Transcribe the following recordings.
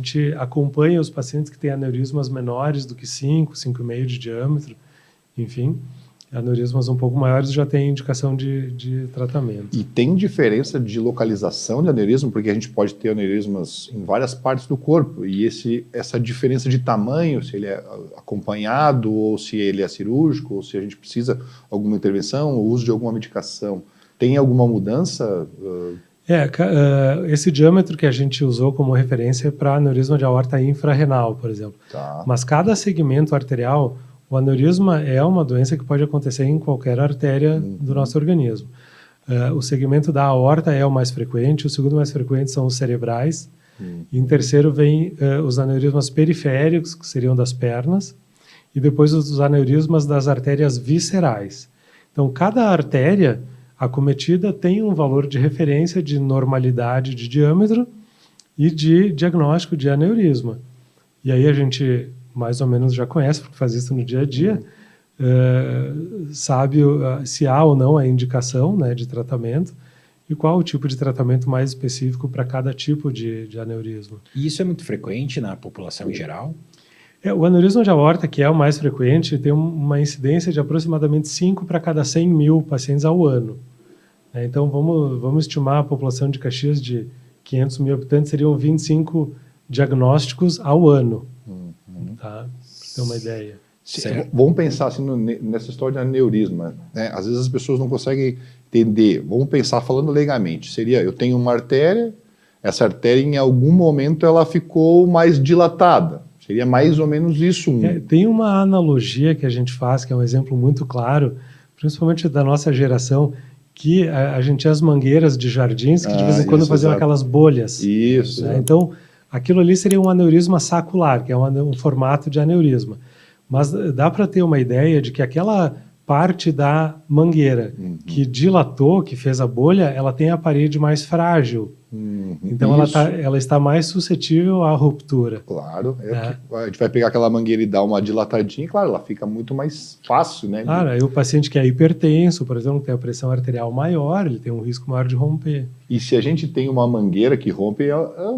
gente acompanha os pacientes que têm aneurismas menores do que 5, 5,5 de diâmetro, enfim, aneurismas um pouco maiores já tem indicação de tratamento. E tem diferença de localização de aneurisma, porque a gente pode ter aneurismas em várias partes do corpo, e essa diferença de tamanho, se ele é acompanhado, ou se ele é cirúrgico, ou se a gente precisa de alguma intervenção, ou uso de alguma medicação, tem alguma mudança? Esse diâmetro que a gente usou como referência é para aneurisma de aorta infrarrenal, por exemplo. Tá. Mas cada segmento arterial, o aneurisma é uma doença que pode acontecer em qualquer artéria do nosso organismo. O segmento da aorta é o mais frequente, o segundo mais frequente são os cerebrais, e em terceiro vem os aneurismas periféricos, que seriam das pernas, e depois os aneurismas das artérias viscerais. Então, cada artéria acometida tem um valor de referência de normalidade de diâmetro e de diagnóstico de aneurisma. E aí a gente mais ou menos já conhece, porque faz isso no dia a dia, sabe se há ou não a indicação, né, de tratamento e qual o tipo de tratamento mais específico para cada tipo de aneurisma. E isso é muito frequente na população em geral? O aneurisma de aorta, que é o mais frequente, tem uma incidência de aproximadamente 5 para cada 100 mil pacientes ao ano. Então, vamos estimar a população de Caxias de 500 mil habitantes, seriam 25 diagnósticos ao ano, tá? Para ter uma ideia. Vamos pensar assim, nessa história de aneurisma, né? Às vezes as pessoas não conseguem entender. Vamos pensar falando legalmente. Seria, eu tenho uma artéria, essa artéria em algum momento ela ficou mais dilatada. Seria mais ou menos isso. Tem uma analogia que a gente faz, que é um exemplo muito claro, principalmente da nossa geração, que a gente tinha as mangueiras de jardins que de vez em quando faziam aquelas bolhas. Isso. Né? Então, aquilo ali seria um aneurisma sacular, que é um formato de aneurisma. Mas dá para ter uma ideia de que aquela parte da mangueira que dilatou, que fez a bolha, ela tem a parede mais frágil. Então ela está mais suscetível à ruptura. Claro, a gente vai pegar aquela mangueira e dar uma dilatadinha, e claro, ela fica muito mais fácil, né? Claro, aí o paciente que é hipertenso, por exemplo, que tem a pressão arterial maior, ele tem um risco maior de romper. E se a gente tem uma mangueira que rompe,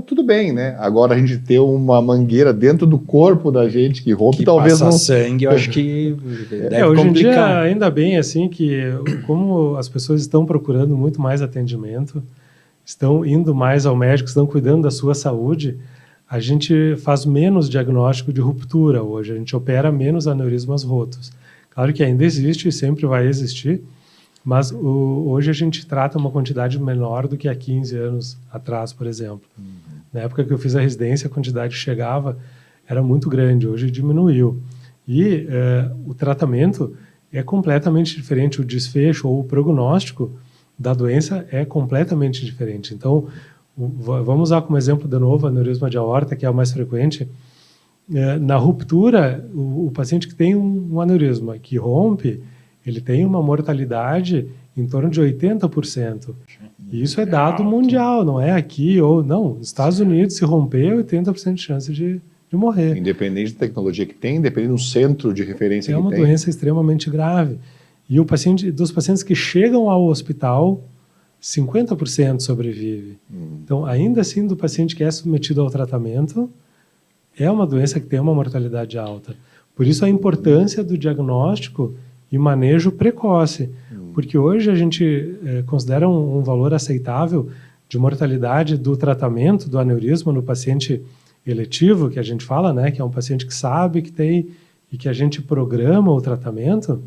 tudo bem, né? Agora a gente ter uma mangueira dentro do corpo da gente que rompe, que talvez passa não... sangue, eu acho que deve hoje complicar. em dia, ainda bem, assim, que como as pessoas estão procurando muito mais atendimento, estão indo mais ao médico, estão cuidando da sua saúde, a gente faz menos diagnóstico de ruptura hoje, a gente opera menos aneurismas rotos. Claro que ainda existe e sempre vai existir, mas hoje a gente trata uma quantidade menor do que há 15 anos atrás, por exemplo. Na época que eu fiz a residência, a quantidade que chegava era muito grande, hoje diminuiu. E o tratamento é completamente diferente, o desfecho ou o prognóstico da doença é completamente diferente. Então, vamos usar como exemplo de novo o aneurisma de aorta, que é o mais frequente. Na ruptura, o paciente que tem um aneurisma que rompe, ele tem uma mortalidade em torno de 80%. E isso é dado mundial, não é aqui ou... Não, nos Estados Unidos, se romper, 80% de chance de morrer. Independente da tecnologia que tem, independente do centro de referência que tem. É uma doença extremamente grave. E dos pacientes que chegam ao hospital, 50% sobrevive. Então, ainda assim, do paciente que é submetido ao tratamento, é uma doença que tem uma mortalidade alta. Por isso a importância do diagnóstico e manejo precoce. Porque hoje a gente considera um valor aceitável de mortalidade do tratamento do aneurisma no paciente eletivo, que a gente fala, né, que é um paciente que sabe que tem e que a gente programa o tratamento,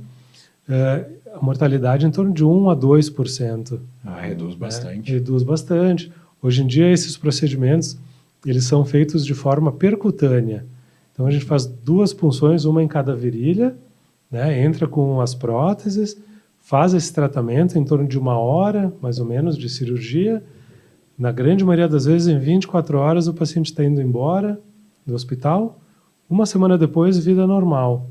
a mortalidade é em torno de 1 a 2%. Reduz bastante. Reduz bastante. Hoje em dia, esses procedimentos eles são feitos de forma percutânea. Então, a gente faz 2 punções, uma em cada virilha, né, entra com as próteses, faz esse tratamento em torno de 1 hora, mais ou menos, de cirurgia. Na grande maioria das vezes, em 24 horas, o paciente está indo embora do hospital. 1 semana depois, vida normal.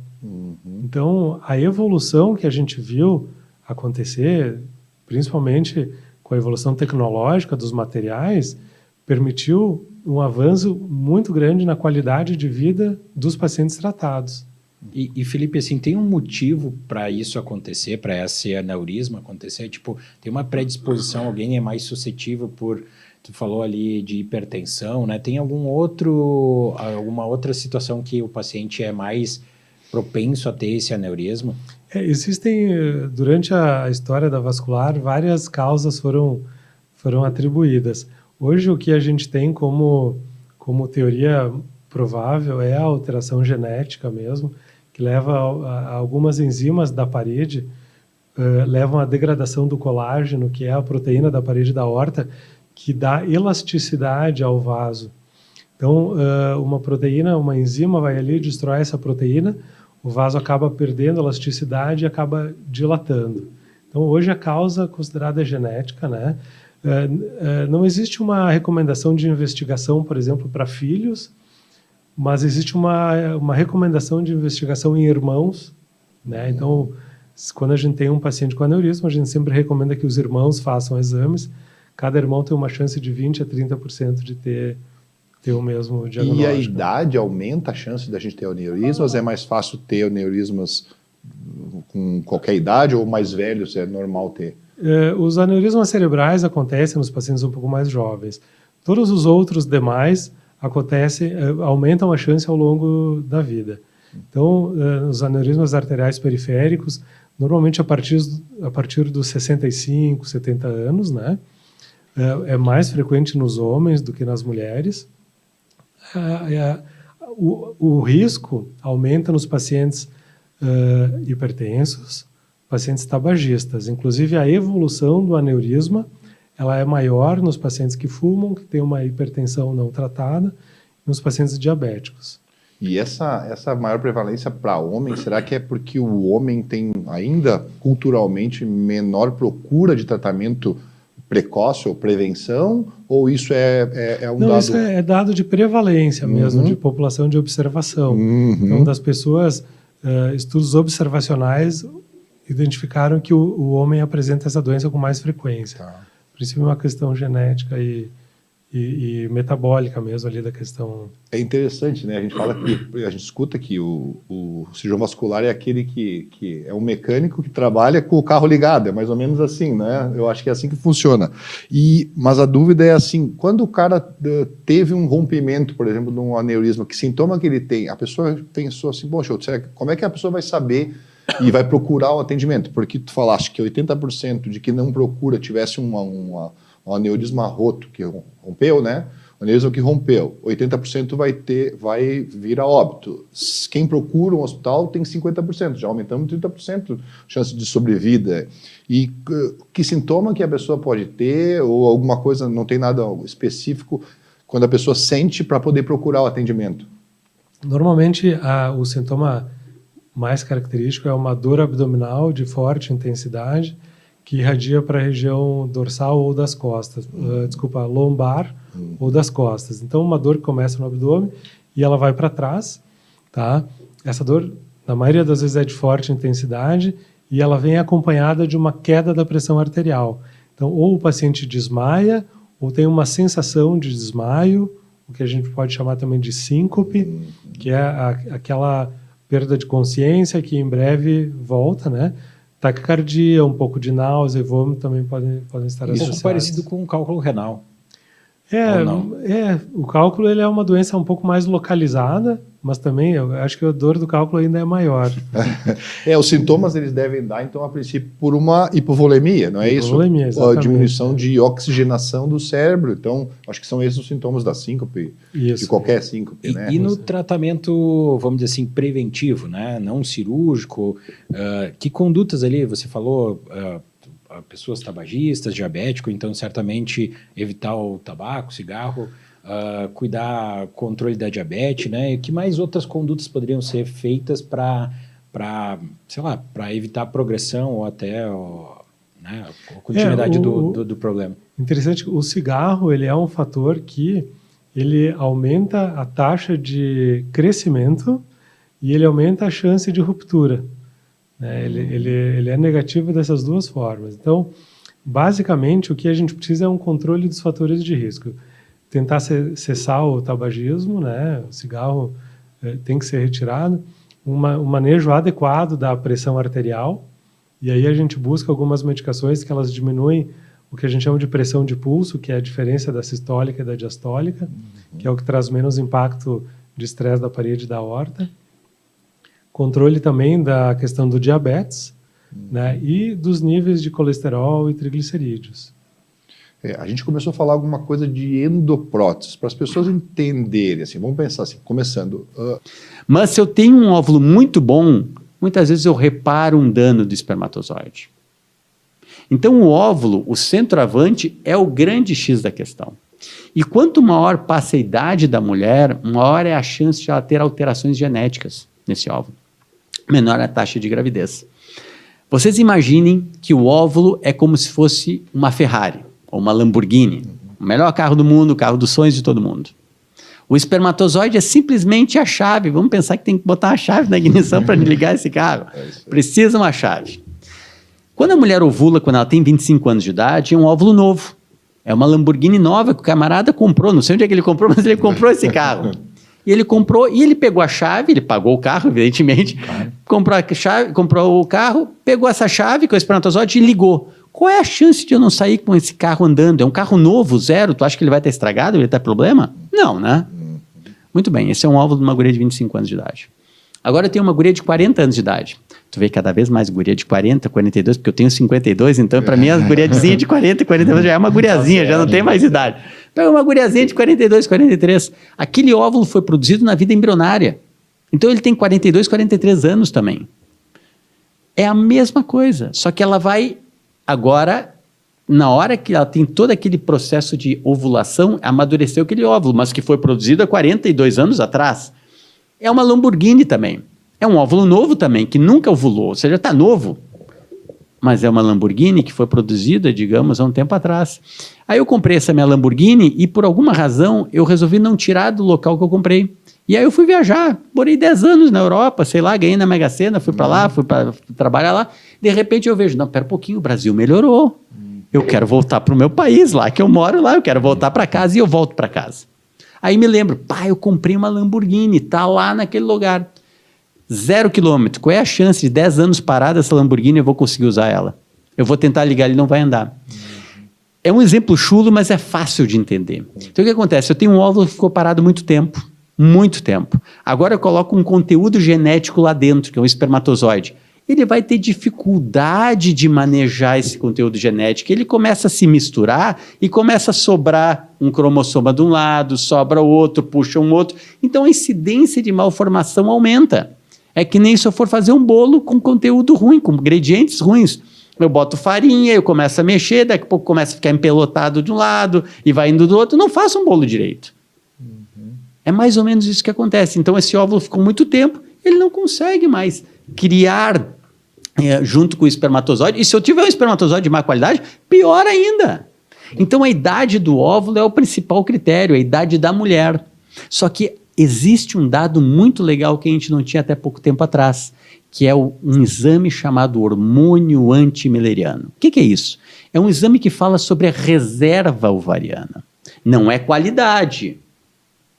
Então, a evolução que a gente viu acontecer, principalmente com a evolução tecnológica dos materiais, permitiu um avanço muito grande na qualidade de vida dos pacientes tratados. E Felipe, assim, tem um motivo para isso acontecer, para esse aneurisma acontecer? Tipo, tem uma predisposição, alguém é mais suscetível por Tu falou ali de hipertensão, né? Tem alguma outra situação que o paciente é mais propenso a ter esse aneurisma? Existem, durante a história da vascular, várias causas foram atribuídas. Hoje, o que a gente tem como teoria provável é a alteração genética mesmo, que leva a algumas enzimas da parede, levam à degradação do colágeno, que é a proteína da parede da aorta, que dá elasticidade ao vaso. Então, uma enzima vai ali, destrói essa proteína, o vaso acaba perdendo elasticidade e acaba dilatando. Então, hoje a causa considerada é genética, né? Não existe uma recomendação de investigação, por exemplo, para filhos, mas existe uma recomendação de investigação em irmãos, né? Então, quando a gente tem um paciente com aneurisma, a gente sempre recomenda que os irmãos façam exames. Cada irmão tem uma chance de 20% a 30% de ter o mesmo diagnóstico. E a idade aumenta a chance da gente ter aneurismas? É mais fácil ter aneurismas com qualquer idade ou mais velhos é normal ter? Os aneurismas cerebrais acontecem nos pacientes um pouco mais jovens. Todos os outros demais aumentam a chance ao longo da vida. Então, os aneurismas arteriais periféricos, normalmente a partir dos 65, 70 anos, né? É mais frequente nos homens do que nas mulheres. O risco aumenta nos pacientes hipertensos, pacientes tabagistas. Inclusive, a evolução do aneurisma ela é maior nos pacientes que fumam, que têm uma hipertensão não tratada, e nos pacientes diabéticos. E essa maior prevalência para homem, será que é porque o homem tem ainda culturalmente menor procura de tratamento precoce ou prevenção? Ou isso é um Não, dado... isso é dado de prevalência mesmo, de população de observação. Então, das pessoas, estudos observacionais identificaram que o homem apresenta essa doença com mais frequência. Tá. A princípio é uma questão genética e metabólica mesmo ali da questão. É interessante, né? A gente fala que a gente escuta que o cirurgião vascular é aquele que é um mecânico que trabalha com o carro ligado, é mais ou menos assim, né? Eu acho que é assim que funciona. Mas a dúvida é assim, quando o cara teve um rompimento, por exemplo, de um aneurisma, que sintoma que ele tem? A pessoa pensou assim, poxa, como é que a pessoa vai saber e vai procurar o atendimento? Porque tu falaste que 80% de que não procura tivesse um aneurisma roto, que rompeu, né? O aneurisma que rompeu, 80% vai vir a óbito. Quem procura um hospital tem 50%, já aumentamos 30% chance de sobrevida. E que sintoma que a pessoa pode ter, ou alguma coisa, não tem nada específico, quando a pessoa sente para poder procurar o atendimento? Normalmente, o sintoma mais característico é uma dor abdominal de forte intensidade, que irradia para a região dorsal ou das costas, lombar ou das costas. Então, uma dor que começa no abdômen e ela vai para trás, tá? Essa dor, na maioria das vezes, é de forte intensidade e ela vem acompanhada de uma queda da pressão arterial. Então, ou o paciente desmaia, ou tem uma sensação de desmaio, o que a gente pode chamar também de síncope, que é aquela perda de consciência que em breve volta, né? Taquicardia, um pouco de náusea e vômito também podem estar associados. Isso parecido com o cálculo renal. O cálculo ele é uma doença um pouco mais localizada, mas também eu acho que a dor do cálculo ainda é maior. Os sintomas eles devem dar, então, a princípio, por uma hipovolemia, não é hipovolemia, isso? Exatamente. A diminuição de oxigenação do cérebro. Então, acho que são esses os sintomas da síncope, de qualquer síncope. Né? E no tratamento, vamos dizer assim, preventivo, né? Não cirúrgico, que condutas ali, você falou... pessoas tabagistas, diabético, então certamente evitar o tabaco, cigarro, cuidar controle da diabetes, né? E que mais outras condutas poderiam ser feitas para evitar a progressão ou até a continuidade do problema? Interessante, o cigarro ele é um fator que ele aumenta a taxa de crescimento e ele aumenta a chance de ruptura. Ele é negativo dessas duas formas. Então, basicamente, o que a gente precisa é um controle dos fatores de risco. Tentar cessar o tabagismo, né? O cigarro tem que ser retirado. Um manejo adequado da pressão arterial. E aí a gente busca algumas medicações que elas diminuem o que a gente chama de pressão de pulso, que é a diferença da sistólica e da diastólica, que é o que traz menos impacto de estresse da parede da aorta. Controle também da questão do diabetes, né, e dos níveis de colesterol e triglicerídeos. A gente começou a falar alguma coisa de endoprótese, para as pessoas entenderem, assim, vamos pensar assim, começando. Mas se eu tenho um óvulo muito bom, muitas vezes eu reparo um dano do espermatozoide. Então o óvulo, o centroavante, é o grande X da questão. E quanto maior passa a idade da mulher, maior é a chance de ela ter alterações genéticas nesse óvulo. Menor a taxa de gravidez. Vocês imaginem que o óvulo é como se fosse uma Ferrari ou uma Lamborghini, o melhor carro do mundo, o carro dos sonhos de todo mundo. O espermatozoide é simplesmente a chave. Vamos pensar que tem que botar a chave na ignição para ligar esse carro. Precisa uma chave. Quando a mulher ovula, quando ela tem 25 anos de idade, é um óvulo novo. É uma Lamborghini nova que o camarada comprou. Não sei onde é que ele comprou, mas ele comprou esse carro. E ele comprou, e ele pegou a chave, ele pagou o carro, evidentemente, comprou a chave, comprou o carro, pegou essa chave com o espermatozoide e ligou. Qual é a chance de eu não sair com esse carro andando? É um carro novo, zero, tu acha que ele vai estar estragado, ele vai ter problema? Não, né? Muito bem, esse é um óvulo de uma guria de 25 anos de idade. Agora eu tenho uma guria de 40 anos de idade. Tu vê cada vez mais guria de 40, 42, porque eu tenho 52, então para mim a guriazinha de 40, 42 já é uma guriazinha, já não tem mais idade. Pega uma guriazinha de 42, 43. Aquele óvulo foi produzido na vida embrionária. Então ele tem 42, 43 anos também. É a mesma coisa, só que ela vai agora, na hora que ela tem todo aquele processo de ovulação, amadureceu aquele óvulo, mas que foi produzido há 42 anos atrás. É uma Lamborghini também. É um óvulo novo também, que nunca ovulou, ou seja, está novo. Mas é uma Lamborghini que foi produzida, digamos, há um tempo atrás. Aí eu comprei essa minha Lamborghini e, por alguma razão, eu resolvi não tirar do local que eu comprei. E aí eu fui viajar, morei 10 anos na Europa, sei lá, ganhei na Mega Sena, fui para lá, fui para trabalhar lá. De repente eu vejo, não, pera um pouquinho, o Brasil melhorou. Eu quero voltar para o meu país, lá que eu moro lá, eu quero voltar para casa e eu volto para casa. Aí me lembro, pá, eu comprei uma Lamborghini, tá lá naquele lugar. 0 quilômetro. Qual é a chance de 10 anos parada essa Lamborghini eu vou conseguir usar ela? Eu vou tentar ligar, ele não vai andar. É um exemplo chulo, mas é fácil de entender. Então o que acontece? Eu tenho um óvulo que ficou parado muito tempo. Muito tempo. Agora eu coloco um conteúdo genético lá dentro, que é um espermatozoide. Ele vai ter dificuldade de manejar esse conteúdo genético. Ele começa a se misturar e começa a sobrar um cromossoma de um lado, sobra o outro, puxa um outro. Então a incidência de malformação aumenta. É que nem se eu for fazer um bolo com conteúdo ruim, com ingredientes ruins. Eu boto farinha, eu começo a mexer, daqui a pouco começa a ficar empelotado de um lado e vai indo do outro. Não faço um bolo direito. É mais ou menos isso que acontece. Então esse óvulo ficou muito tempo, ele não consegue mais criar junto com o espermatozoide. E se eu tiver um espermatozoide de má qualidade, pior ainda. Então a idade do óvulo é o principal critério, a idade da mulher. Só que existe um dado muito legal que a gente não tinha até pouco tempo atrás, que é um exame chamado hormônio antimileriano. O que é isso? É um exame que fala sobre a reserva ovariana. Não é qualidade.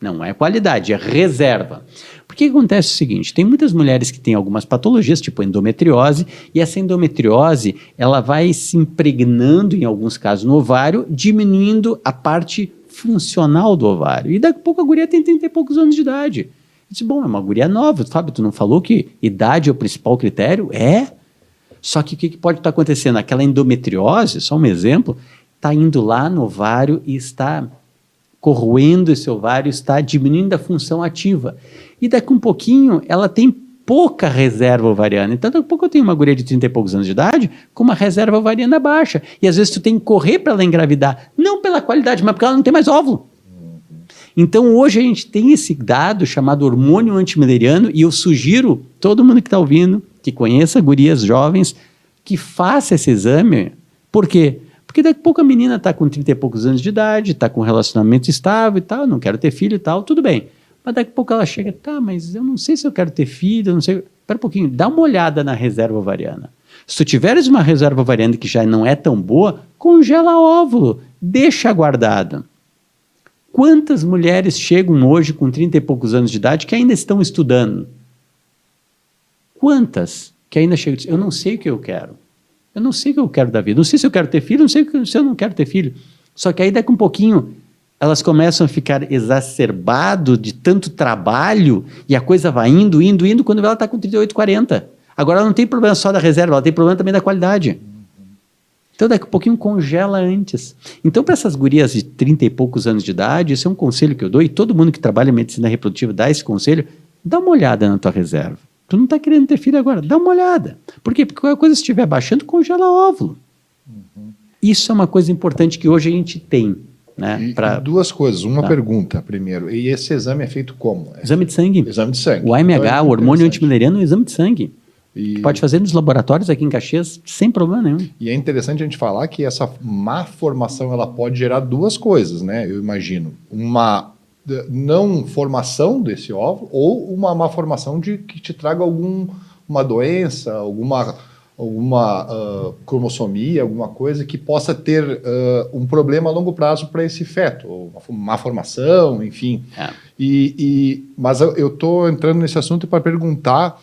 Não é qualidade, é reserva. Porque acontece o seguinte, tem muitas mulheres que têm algumas patologias, tipo endometriose, e essa endometriose, ela vai se impregnando, em alguns casos, no ovário, diminuindo a parte funcional do ovário. E daqui a pouco a guria tem 30 e poucos anos de idade. Eu disse, bom, é uma guria nova, Fábio, tu não falou que idade é o principal critério? É. Só que o que pode estar acontecendo? Aquela endometriose, só um exemplo, está indo lá no ovário e está corroendo esse ovário, está diminuindo a função ativa. E daqui um pouquinho, ela tem pouca reserva ovariana. Então, daqui a pouco eu tenho uma guria de 30 e poucos anos de idade com uma reserva ovariana baixa. E às vezes tu tem que correr para ela engravidar. Não pela qualidade, mas porque ela não tem mais óvulo. Então, hoje a gente tem esse dado chamado hormônio antimileriano e eu sugiro todo mundo que está ouvindo, que conheça gurias jovens, que faça esse exame. Por quê? Porque daqui a pouco a menina está com 30 e poucos anos de idade, está com um relacionamento estável e tal, não quero ter filho e tal, tudo bem. Mas daqui a pouco ela chega, tá, mas eu não sei se eu quero ter filho, eu não sei. Espera um pouquinho, dá uma olhada na reserva ovariana. Se tu tiveres uma reserva ovariana que já não é tão boa, congela óvulo, deixa guardado. Quantas mulheres chegam hoje com 30 e poucos anos de idade que ainda estão estudando? Quantas que ainda chegam e dizem, eu não sei o que eu quero. Eu não sei o que eu quero da vida. Não sei se eu quero ter filho, não sei se eu não quero ter filho. Só que aí daqui um pouquinho elas começam a ficar exacerbado de tanto trabalho e a coisa vai indo, quando ela está com 38, 40. Agora ela não tem problema só da reserva, ela tem problema também da qualidade. Então daqui a pouquinho congela antes. Então para essas gurias de 30 e poucos anos de idade, esse é um conselho que eu dou, e todo mundo que trabalha em medicina reprodutiva dá esse conselho, dá uma olhada na tua reserva. Tu não está querendo ter filho agora, dá uma olhada. Por quê? Porque qualquer coisa estiver baixando, congela óvulo. Isso é uma coisa importante que hoje a gente tem. Né? E duas coisas. Uma pergunta primeiro. E esse exame é feito como? Exame de sangue. Exame de sangue. O AMH, o hormônio antimileriano, é um exame de sangue. E... pode fazer nos laboratórios aqui em Caxias sem problema nenhum. E é interessante a gente falar que essa má formação ela pode gerar duas coisas, né? Eu imagino. Uma não formação desse óvulo ou uma má formação que te traga alguma doença, alguma cromossomia, alguma coisa que possa ter um problema a longo prazo para esse feto, ou uma má formação, enfim. Mas eu estou entrando nesse assunto para perguntar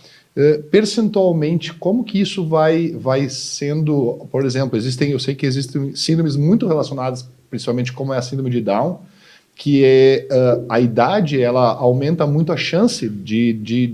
percentualmente como que isso vai sendo, por exemplo, eu sei que existem síndromes muito relacionadas, principalmente como é a síndrome de Down, que a idade ela aumenta muito a chance de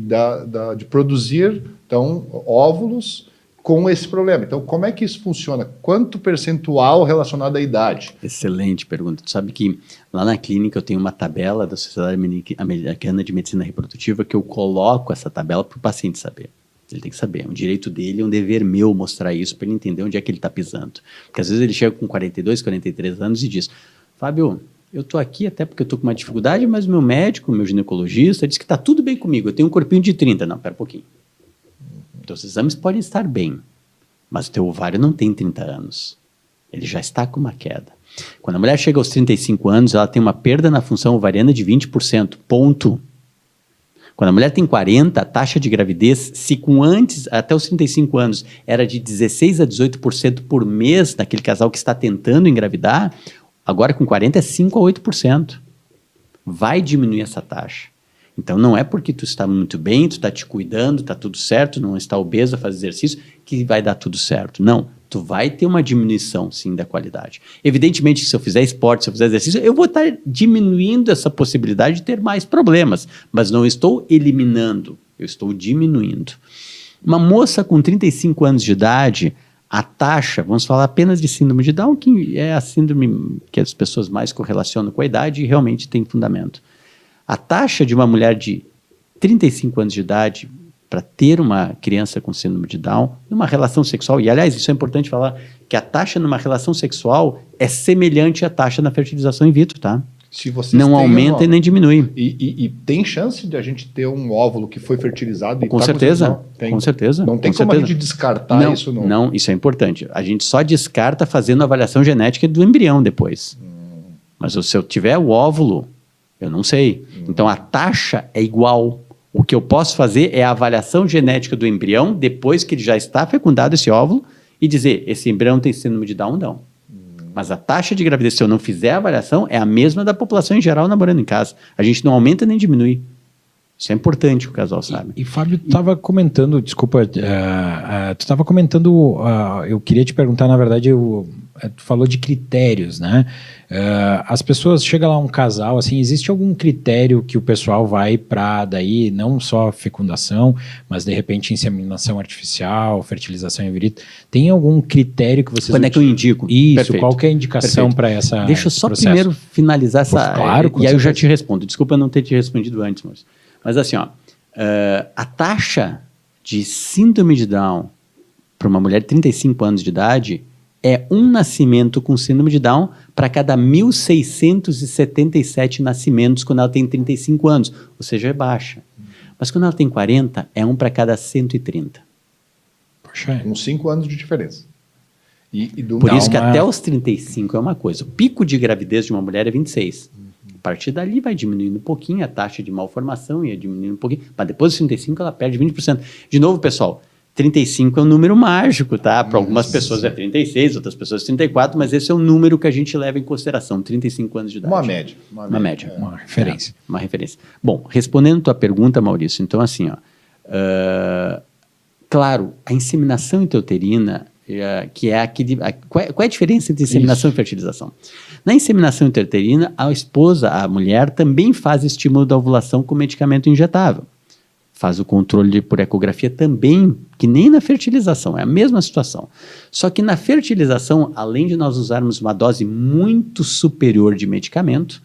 produzir então óvulos com esse problema. Então, como é que isso funciona? Quanto percentual relacionado à idade? Excelente pergunta. Tu sabe que lá na clínica eu tenho uma tabela da Sociedade Americana de Medicina Reprodutiva que eu coloco essa tabela para o paciente saber. Ele tem que saber. É um direito dele, é um dever meu mostrar isso para ele entender onde é que ele está pisando. Porque às vezes ele chega com 42, 43 anos e diz, Fábio, eu estou aqui até porque eu estou com uma dificuldade, mas o meu médico, o meu ginecologista, disse que está tudo bem comigo, eu tenho um corpinho de 30. Não, pera um pouquinho. Então, os exames podem estar bem, mas o teu ovário não tem 30 anos. Ele já está com uma queda. Quando a mulher chega aos 35 anos, ela tem uma perda na função ovariana de 20%, ponto. Quando a mulher tem 40, a taxa de gravidez, se com antes, até os 35 anos, era de 16% a 18% por mês naquele casal que está tentando engravidar, agora com 40 é 5% a 8%. Vai diminuir essa taxa. Então, não é porque tu está muito bem, tu está te cuidando, está tudo certo, não está obeso a fazer exercício, que vai dar tudo certo. Não, tu vai ter uma diminuição, sim, da qualidade. Evidentemente, se eu fizer esporte, se eu fizer exercício, eu vou estar diminuindo essa possibilidade de ter mais problemas, mas não estou eliminando, eu estou diminuindo. Uma moça com 35 anos de idade, a taxa, vamos falar apenas de síndrome de Down, que é a síndrome que as pessoas mais correlacionam com a idade e realmente tem fundamento. A taxa de uma mulher de 35 anos de idade para ter uma criança com síndrome de Down numa relação sexual, e aliás, isso é importante falar, que a taxa numa relação sexual é semelhante à taxa na fertilização in vitro, tá? Se vocês não aumenta e nem diminui. E tem chance de a gente ter um óvulo que foi fertilizado? E com certeza, com certeza. Não tem como a gente descartar isso? Não, isso é importante. A gente só descarta fazendo a avaliação genética do embrião depois. Mas se eu tiver o óvulo, eu não sei. Então, a taxa é igual. O que eu posso fazer é a avaliação genética do embrião depois que ele já está fecundado esse óvulo e dizer, esse embrião tem síndrome de Down ou não. Mas a taxa de gravidez, se eu não fizer a avaliação, é a mesma da população em geral namorando em casa. A gente não aumenta nem diminui. Isso é importante que o casal saiba. E Fábio, tu estava comentando, desculpa, tu estava comentando, eu queria te perguntar, na verdade, tu falou de critérios, né? As pessoas, chega lá um casal, assim, existe algum critério que o pessoal vai para daí, não só fecundação, mas de repente inseminação artificial, fertilização in vitro, tem algum critério que vocês... Quando é que eu indico? Isso, perfeito, qual que é a indicação para essa... Deixa eu só primeiro finalizar essa... Claro, e aí eu já te respondo, desculpa não ter te respondido antes, Maurício. Mas assim, ó, a taxa de síndrome de Down para uma mulher de 35 anos de idade é um nascimento com síndrome de Down para cada 1.677 nascimentos quando ela tem 35 anos, ou seja, é baixa. Mas quando ela tem 40, é um para cada 130. Poxa. Com 5 anos de diferença. Por isso que até os 35 é uma coisa. O pico de gravidez de uma mulher é 26. A partir dali vai diminuindo um pouquinho a taxa de malformação, ia diminuindo um pouquinho, mas depois dos 35 ela perde 20%. De novo, pessoal, 35 é um número mágico, tá? Para algumas pessoas é 36, outras pessoas 34, mas esse é o número que a gente leva em consideração, 35 anos de idade. Uma média. Uma média. Uma referência. Uma referência. Bom, respondendo a tua pergunta, Maurício, então assim, ó, claro, a inseminação intrauterina que é qual é a diferença entre inseminação e fertilização? Na inseminação intrauterina, a mulher também faz estímulo da ovulação com medicamento injetável. Faz o controle por ecografia também, que nem na fertilização, é a mesma situação. Só que na fertilização, além de nós usarmos uma dose muito superior de medicamento,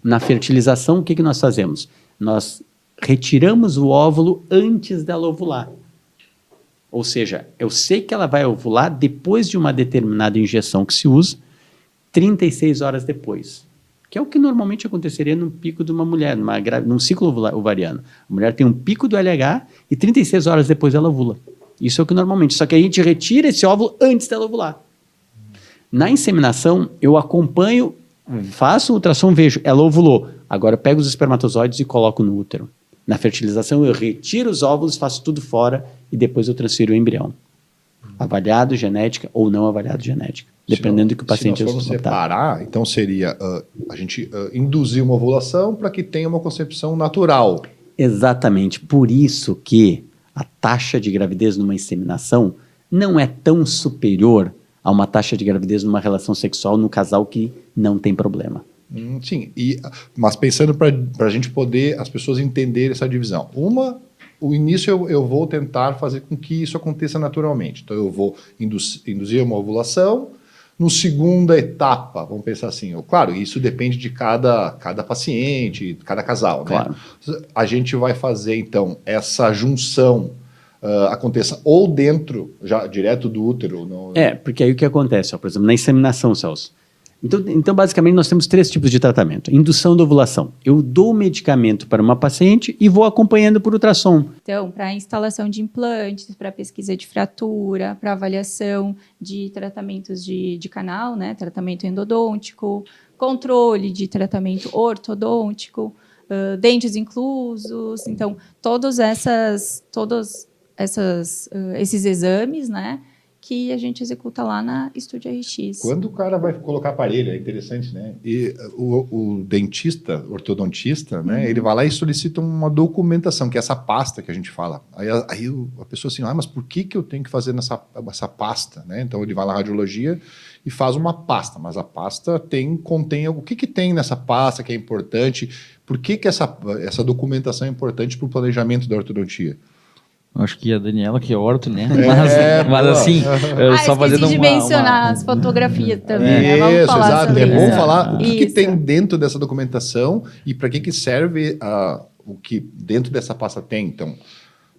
na fertilização, o que nós fazemos? Nós retiramos o óvulo antes dela ovular. Ou seja, eu sei que ela vai ovular depois de uma determinada injeção que se usa, 36 horas depois. Que é o que normalmente aconteceria no pico de uma mulher, num ciclo ovariano. A mulher tem um pico do LH e 36 horas depois ela ovula. Isso é o que normalmente. Só que a gente retira esse óvulo antes dela ovular. Na inseminação, eu acompanho, faço o ultrassom, vejo, ela ovulou. Agora eu pego os espermatozoides e coloco no útero. Na fertilização, eu retiro os óvulos, faço tudo fora e depois eu transfiro o embrião. Avaliado genética ou não avaliado genética. Dependendo do que o paciente... Se nós formos separar, então seria a gente induzir uma ovulação para que tenha uma concepção natural. Exatamente. Por isso que a taxa de gravidez numa inseminação não é tão superior a uma taxa de gravidez numa relação sexual no casal que não tem problema. Sim, mas pensando para a gente poder, as pessoas entenderem essa divisão. O início eu vou tentar fazer com que isso aconteça naturalmente. Então eu vou induzir uma ovulação. No segunda etapa, vamos pensar assim, claro, isso depende de cada paciente, de cada casal, claro. Né? A gente vai fazer, então, essa junção aconteça ou dentro, já direto do útero. Porque aí o que acontece, por exemplo, na inseminação, Celso. Então, basicamente, nós temos 3 tipos de tratamento. Indução da ovulação. Eu dou o medicamento para uma paciente e vou acompanhando por ultrassom. Então, para instalação de implantes, para pesquisa de fratura, para avaliação de tratamentos de canal, né, tratamento endodôntico, controle de tratamento ortodôntico, dentes inclusos. Então, todos esses exames, né, que a gente executa lá na Estúdio RX. Quando o cara vai colocar aparelho, é interessante, né? E o dentista, ortodontista, né? Ele vai lá e solicita uma documentação, que é essa pasta que a gente fala. Aí a pessoa assim, mas por que eu tenho que fazer essa pasta, né? Então ele vai na radiologia e faz uma pasta, mas a pasta contém o que tem nessa pasta que é importante, por que essa documentação é importante para o planejamento da ortodontia? Acho que a Daniela, que é orto, né? Mas assim, só fazendo de mencionar as fotografias também, né? Vamos falar exato. sobre É bom isso. falar o que tem dentro dessa documentação e para que serve o que dentro dessa pasta tem. Então,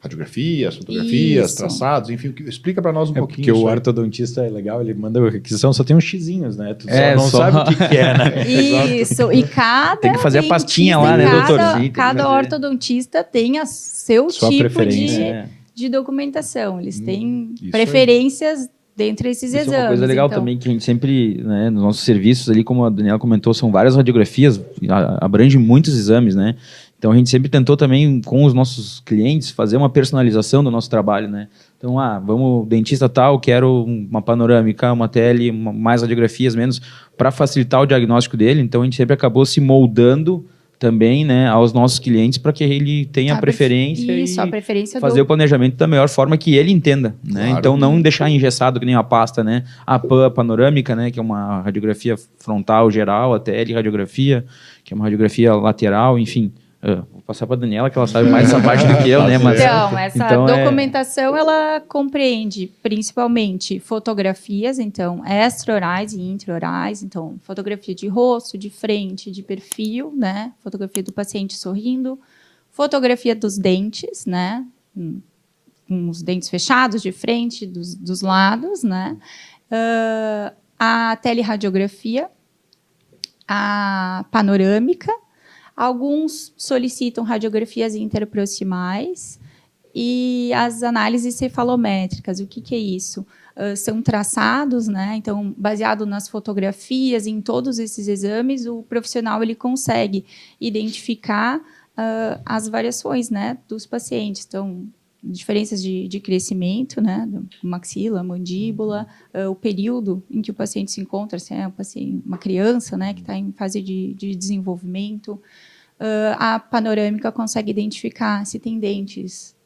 radiografias, fotografias, traçados, enfim, explica para nós um pouquinho. Porque o ortodontista é legal, ele manda a requisição, só tem uns xizinhos, né? Tu não sabe o que é, né? Isso, e tem que fazer a pastinha lá, né, doutor? Cada ortodontista tem sua tipo preferência. de documentação. Eles têm preferências dentre esses exames. É uma coisa legal também que a gente sempre, né, nos nossos serviços ali, como a Daniela comentou, são várias radiografias, abrange muitos exames, né? Então a gente sempre tentou também com os nossos clientes fazer uma personalização do nosso trabalho, né? Então, vamos, dentista tal, quero uma panorâmica, uma tele, mais radiografias, menos, para facilitar o diagnóstico dele. Então a gente sempre acabou se moldando também, né, aos nossos clientes para que ele tenha a preferência e fazer o planejamento da melhor forma que ele entenda, né? Claro. Então não deixar engessado que nem uma pasta, né? A panorâmica, né, que é uma radiografia frontal geral, a tele-radiografia, que é uma radiografia lateral, enfim. Vou passar para a Daniela, que ela sabe mais essa parte do que eu, né? Mas, então, essa documentação, ela compreende principalmente fotografias, então, extra-orais e intra-orais, então, fotografia de rosto, de frente, de perfil, né? Fotografia do paciente sorrindo, fotografia dos dentes, né? Com os dentes fechados de frente, dos lados, né? A teleradiografia, a panorâmica. Alguns solicitam radiografias interproximais e as análises cefalométricas. O que é isso? São traçados, né? Então, baseado nas fotografias, em todos esses exames, o profissional ele consegue identificar as variações, né, dos pacientes. Então, diferenças de crescimento, né, maxila, mandíbula, o período em que o paciente se encontra, se é uma criança, né, que está em fase de desenvolvimento. A panorâmica consegue identificar se tem dentes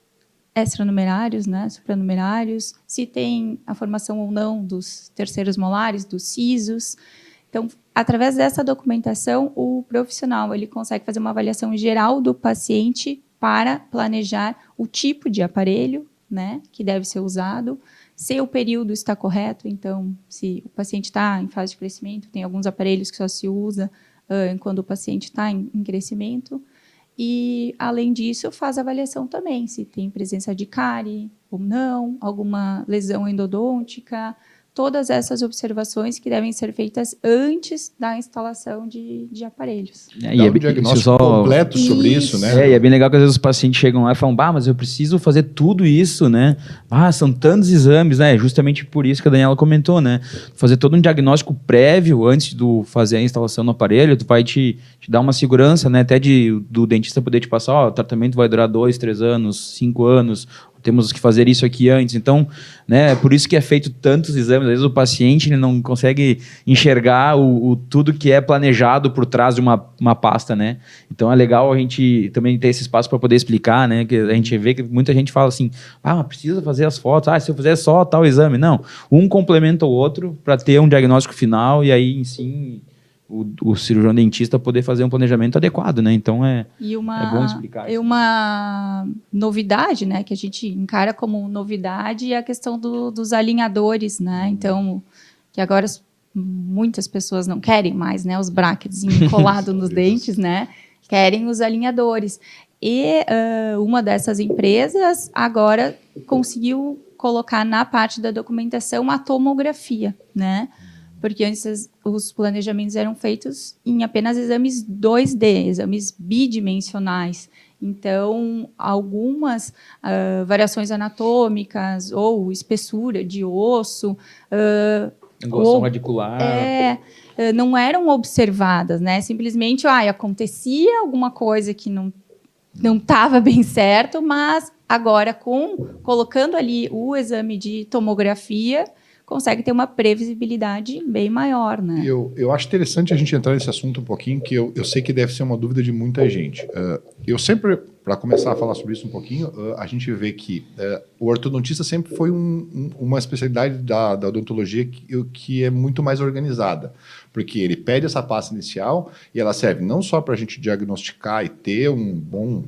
extranumerários, né, supranumerários, se tem a formação ou não dos terceiros molares, dos sisos. Então, através dessa documentação, o profissional ele consegue fazer uma avaliação geral do paciente para planejar o tipo de aparelho, né, que deve ser usado, se o período está correto. Então, se o paciente está em fase de crescimento, tem alguns aparelhos que só se usa quando o paciente está em crescimento. E, além disso, faz avaliação também, se tem presença de cárie ou não, alguma lesão endodôntica, todas essas observações que devem ser feitas antes da instalação de aparelhos. Dá um diagnóstico completo sobre isso, né? E é bem legal que às vezes os pacientes chegam lá e falam, mas eu preciso fazer tudo isso, né? São tantos exames, né? Justamente por isso que a Daniela comentou, né? Fazer todo um diagnóstico prévio antes de fazer a instalação no aparelho, tu vai te dar uma segurança, né? Até do dentista poder te passar, o tratamento vai durar 2, 3 anos, 5 anos, temos que fazer isso aqui antes. Então, né, por isso que é feito tantos exames. Às vezes o paciente ele não consegue enxergar tudo que é planejado por trás de uma pasta, né? Então é legal a gente também ter esse espaço para poder explicar, né? Que a gente vê que muita gente fala assim, mas precisa fazer as fotos, se eu fizer só tal exame. Não, um complementa o outro para ter um diagnóstico final e aí, sim, o cirurgião dentista poder fazer um planejamento adequado, né? Então é bom explicar isso. Uma novidade, né, que a gente encara como novidade é a questão dos alinhadores, né? Então, que agora muitas pessoas não querem mais, né, os brackets colados nos dentes, né? Querem os alinhadores. E uma dessas empresas agora conseguiu colocar na parte da documentação a tomografia, né? Porque antes os planejamentos eram feitos em apenas exames 2D, exames bidimensionais. Então, algumas variações anatômicas ou espessura de osso... angulação radicular... não eram observadas, né? Simplesmente, acontecia alguma coisa que não estava bem certo, mas agora, colocando ali o exame de tomografia, consegue ter uma previsibilidade bem maior, né? Eu acho interessante a gente entrar nesse assunto um pouquinho, que eu sei que deve ser uma dúvida de muita gente. Eu sempre, para começar a falar sobre isso um pouquinho, a gente vê que o ortodontista sempre foi uma especialidade da odontologia que é muito mais organizada, porque ele pede essa pasta inicial e ela serve não só para a gente diagnosticar e ter um bom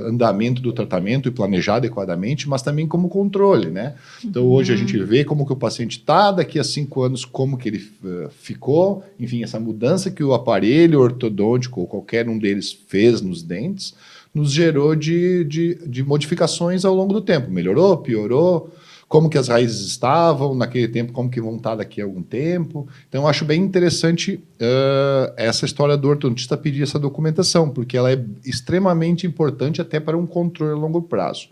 andamento do tratamento e planejar adequadamente, mas também como controle, né? Então, hoje a gente vê como que o paciente está, daqui a 5 anos como que ele ficou, enfim, essa mudança que o aparelho ortodôntico ou qualquer um deles fez nos dentes, nos gerou de modificações ao longo do tempo. Melhorou, piorou, como que as raízes estavam naquele tempo, como que vão estar daqui a algum tempo. Então, eu acho bem interessante essa história do ortodontista pedir essa documentação, porque ela é extremamente importante até para um controle a longo prazo.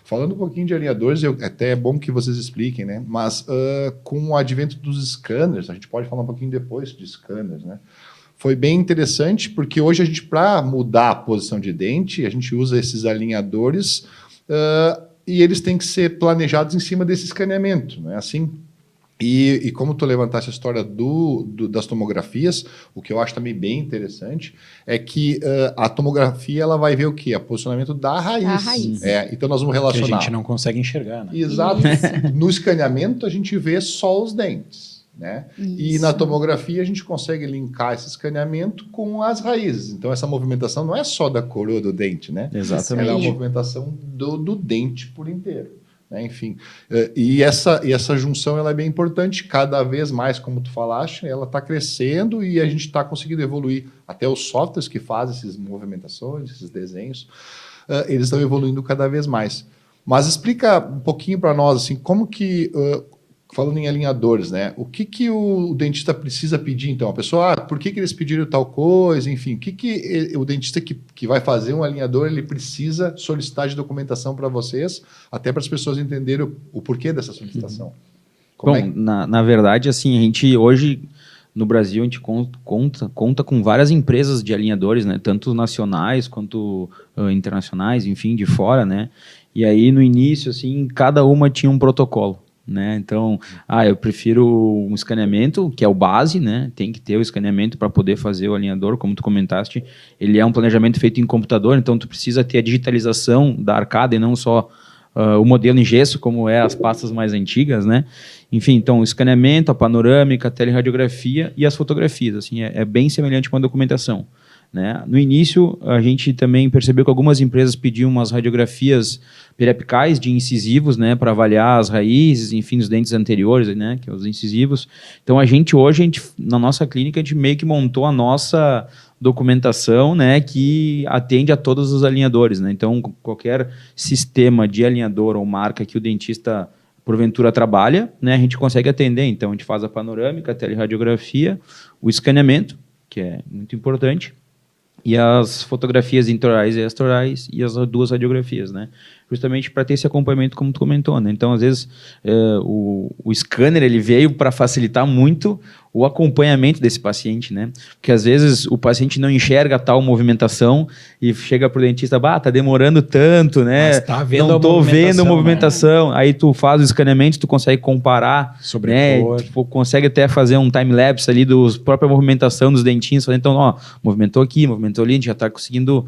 Falando um pouquinho de alinhadores, até é bom que vocês expliquem, né? Mas com o advento dos scanners, a gente pode falar um pouquinho depois de scanners, né? Foi bem interessante, porque hoje a gente, para mudar a posição de dente, a gente usa esses alinhadores e eles têm que ser planejados em cima desse escaneamento, não é assim? E como tu levantaste a história das tomografias, o que eu acho também bem interessante é que a tomografia ela vai ver o quê? O posicionamento da raiz. A raiz. Então nós vamos relacionar. Que a gente não consegue enxergar, né? Exato. No escaneamento a gente vê só os dentes, né? E na tomografia a gente consegue linkar esse escaneamento com as raízes. Então essa movimentação não é só da coroa do dente, né? Exatamente. Ela é uma movimentação do dente por inteiro. Né? Enfim, e essa junção ela é bem importante, cada vez mais, como tu falaste, ela está crescendo e a gente está conseguindo evoluir. Até os softwares que fazem essas movimentações, esses desenhos, eles estão evoluindo cada vez mais. Mas explica um pouquinho para nós, assim, como que, falando em alinhadores, né? O que o dentista precisa pedir, então? A pessoa, por que eles pediram tal coisa? Enfim, o que o dentista que vai fazer um alinhador, ele precisa solicitar de documentação para vocês, até para as pessoas entenderem o porquê dessa solicitação. Bom, na verdade, assim, a gente hoje, no Brasil, a gente conta com várias empresas de alinhadores, né? Tanto nacionais quanto internacionais, enfim, de fora, né? E aí, no início, assim, cada uma tinha um protocolo. Né? Então, eu prefiro um escaneamento, que é o base, né? Tem que ter o escaneamento para poder fazer o alinhador, como tu comentaste. Ele é um planejamento feito em computador, então tu precisa ter a digitalização da arcada e não só o modelo em gesso, como é as pastas mais antigas, né? Enfim, então, o escaneamento, a panorâmica, a teleradiografia e as fotografias, assim, é bem semelhante com a documentação, né? No início, a gente também percebeu que algumas empresas pediam umas radiografias periapicais de incisivos, né, para avaliar as raízes, enfim, os dentes anteriores, né, que são os incisivos. Então, hoje, na nossa clínica, a gente meio que montou a nossa documentação, né, que atende a todos os alinhadores, né? Então, qualquer sistema de alinhador ou marca que o dentista porventura trabalha, né, a gente consegue atender. Então, a gente faz a panorâmica, a teleradiografia, o escaneamento, que é muito importante, e as fotografias intraorais e extraorais e as 2 radiografias, né? Justamente para ter esse acompanhamento, como tu comentou, né? Então, às vezes, o scanner ele veio para facilitar muito o acompanhamento desse paciente, né? Porque, às vezes, o paciente não enxerga tal movimentação e chega para o dentista, tá demorando tanto, né? Mas tá vendo não estou vendo a né? movimentação. Aí tu faz o escaneamento, tu consegue comparar, né? Tu consegue até fazer um time-lapse ali da própria movimentação dos dentinhos. Então, ó, movimentou aqui, movimentou ali, a gente já está conseguindo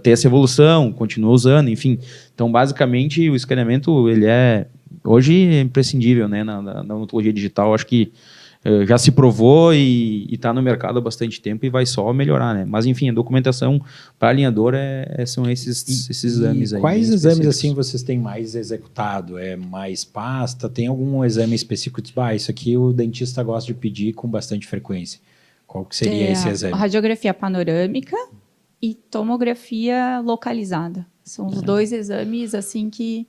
ter essa evolução, continua usando, enfim. Então, basicamente, o escaneamento, ele hoje é imprescindível, né, na odontologia digital. Acho que já se provou e está no mercado há bastante tempo e vai só melhorar, né? Mas, enfim, a documentação para alinhador são esses exames aí. Quais exames, assim, vocês têm mais executado? É mais pasta? Tem algum exame específico? Isso aqui o dentista gosta de pedir com bastante frequência. Qual que seria esse exame? Radiografia panorâmica e tomografia localizada. São os 2 exames, assim, que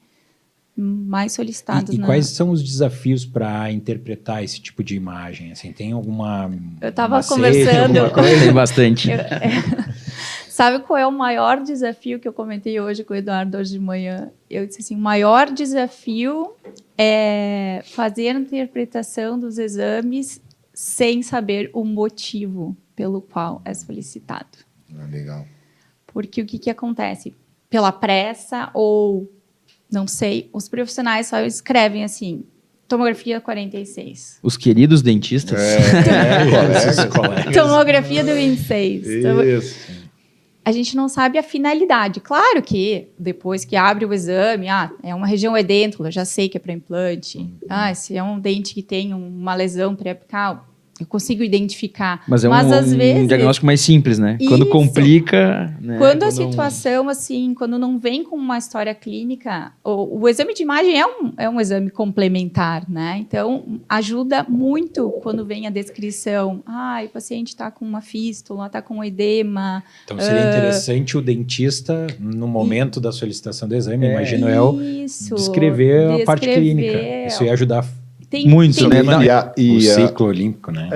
mais solicitados. E quais são os desafios para interpretar esse tipo de imagem? Assim, tem alguma... Eu estava conversando... Tem bastante. Sabe qual é o maior desafio que eu comentei hoje com o Eduardo, hoje de manhã? Eu disse assim, o maior desafio é fazer a interpretação dos exames sem saber o motivo pelo qual é solicitado. Legal. Porque o que acontece? Pela pressa ou, não sei, os profissionais só escrevem assim, tomografia 46. Os queridos dentistas. Colegas. Tomografia do 26. Isso. A gente não sabe a finalidade. Claro que depois que abre o exame, é uma região edêntula, já sei que é para implante. Se é um dente que tem uma lesão periapical, eu consigo identificar. Mas às vezes, um diagnóstico mais simples, né? Isso. Quando complica... Né? Quando a situação, assim, quando não vem com uma história clínica, o exame de imagem é um exame complementar, né? Então, ajuda muito quando vem a descrição. O paciente está com uma fístula, está com edema. Então, seria interessante o dentista, no momento da solicitação do exame, imagino eu, descrever a parte clínica. Isso ia ajudar muito, né? O ciclo olímpico, né?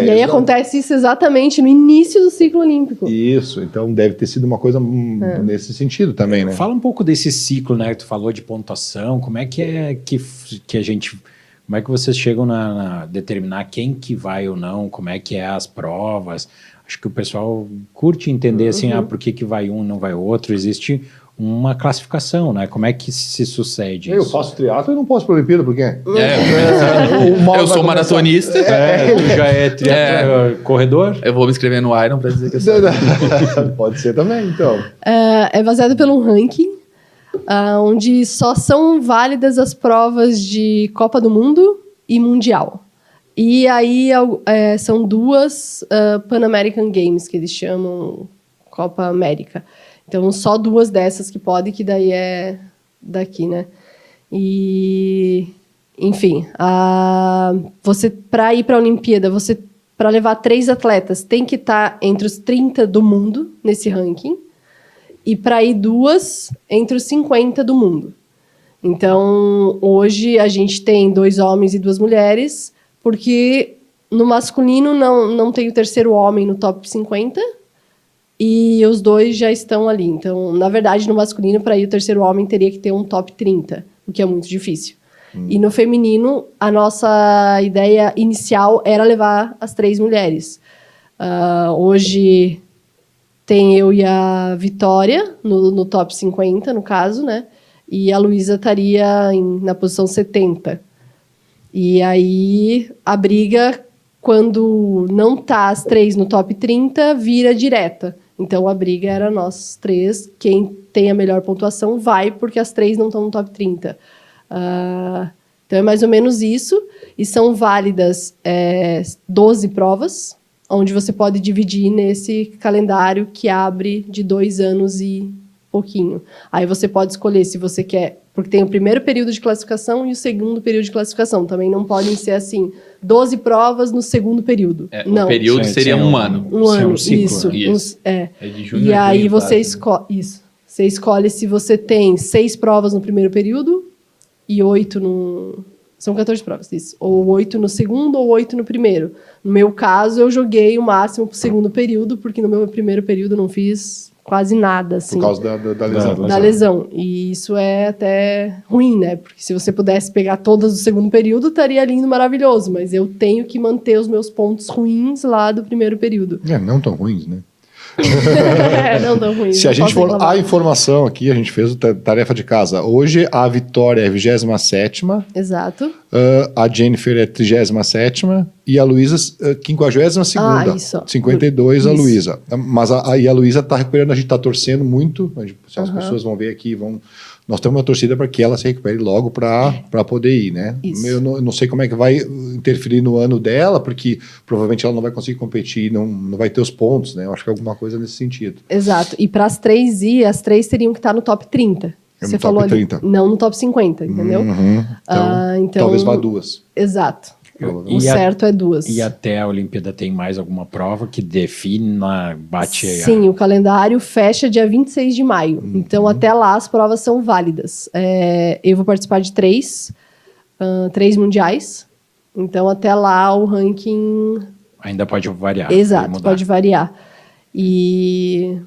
E aí acontece isso exatamente no início do ciclo olímpico. Isso, então deve ter sido uma coisa nesse sentido também, né? Fala um pouco desse ciclo, né? Que tu falou de pontuação, como é que a gente... Como é que vocês chegam na determinar quem que vai ou não, como é que é as provas? Acho que o pessoal curte entender, assim, por que vai um e não vai outro. Existe uma classificação, né? Como é que se sucede isso? Eu faço triatlo e não posso para a Olimpíada, por quê? Eu sou maratonista. Já é corredor? Eu vou me inscrever no Iron para dizer que eu sou. Pode ser também, então. É baseado pelo ranking, onde só são válidas as provas de Copa do Mundo e Mundial. E aí são 2 Pan American Games, que eles chamam Copa América. Então, só 2 dessas que pode, que daí é daqui, né? E, enfim, você, para ir para a Olimpíada, para levar 3 atletas, tem que estar entre os 30 do mundo, nesse ranking, e para ir 2, entre os 50 do mundo. Então, hoje, a gente tem 2 homens e 2 mulheres, porque no masculino não tem o terceiro homem no top 50, e os 2 já estão ali. Então, na verdade, no masculino, para ir o terceiro homem, teria que ter um top 30, o que é muito difícil. E no feminino, a nossa ideia inicial era levar as 3 mulheres. Hoje, tem eu e a Vitória no top 50, no caso, né? E a Luísa estaria na posição 70. E aí, a briga, quando não tá as 3 no top 30, vira direta. Então a briga era nós 3, quem tem a melhor pontuação vai, porque as 3 não estão no top 30. Então é mais ou menos isso, e são válidas 12 provas, onde você pode dividir nesse calendário que abre de 2 anos e pouquinho. Aí você pode escolher se você quer, porque tem o primeiro período de classificação e o segundo período de classificação. Também não podem ser assim, 12 provas no segundo período. Não. O período seria um ano. Um ano, um ciclo, isso. É de junho E a aí junho, você quase, né? Isso. Você escolhe se você tem 6 provas no primeiro período e 8 no... São 14 provas, isso. Ou 8 no segundo ou 8 no primeiro. No meu caso, eu joguei o máximo pro segundo período, porque no meu primeiro período eu não fiz quase nada, assim. Por causa da lesão. Da lesão. E isso é até ruim, né? Porque se você pudesse pegar todas do segundo período, estaria lindo, maravilhoso. Mas eu tenho que manter os meus pontos ruins lá do primeiro período. Não tão ruins, né? Não tão ruins. Se a gente for a informação aqui, a gente fez tarefa de casa. Hoje a Vitória é 27ª. Exato. A Jennifer é 37ª e a Luísa 52ª. Isso. 52 isso. a Luísa. Mas a Luísa está recuperando, a gente está torcendo muito. As pessoas vão ver aqui, nós temos uma torcida para que ela se recupere logo para poder ir, né? Isso. Eu não sei como é que vai interferir no ano dela, porque provavelmente ela não vai conseguir competir, não vai ter os pontos, né? Eu acho que é alguma coisa nesse sentido. Exato. E para as 3 ir, as 3 teriam que estar no top 30. Você falou top 30. Ali, não no top 50, entendeu? Então, talvez vá 2. Exato. O E certo é 2. E até a Olimpíada tem mais alguma prova que define, bate... Sim, o calendário fecha dia 26 de maio. Então, até lá, as provas são válidas. Eu vou participar de 3 mundiais. Então, até lá, o ranking... Ainda pode variar. Exato, pode variar. E...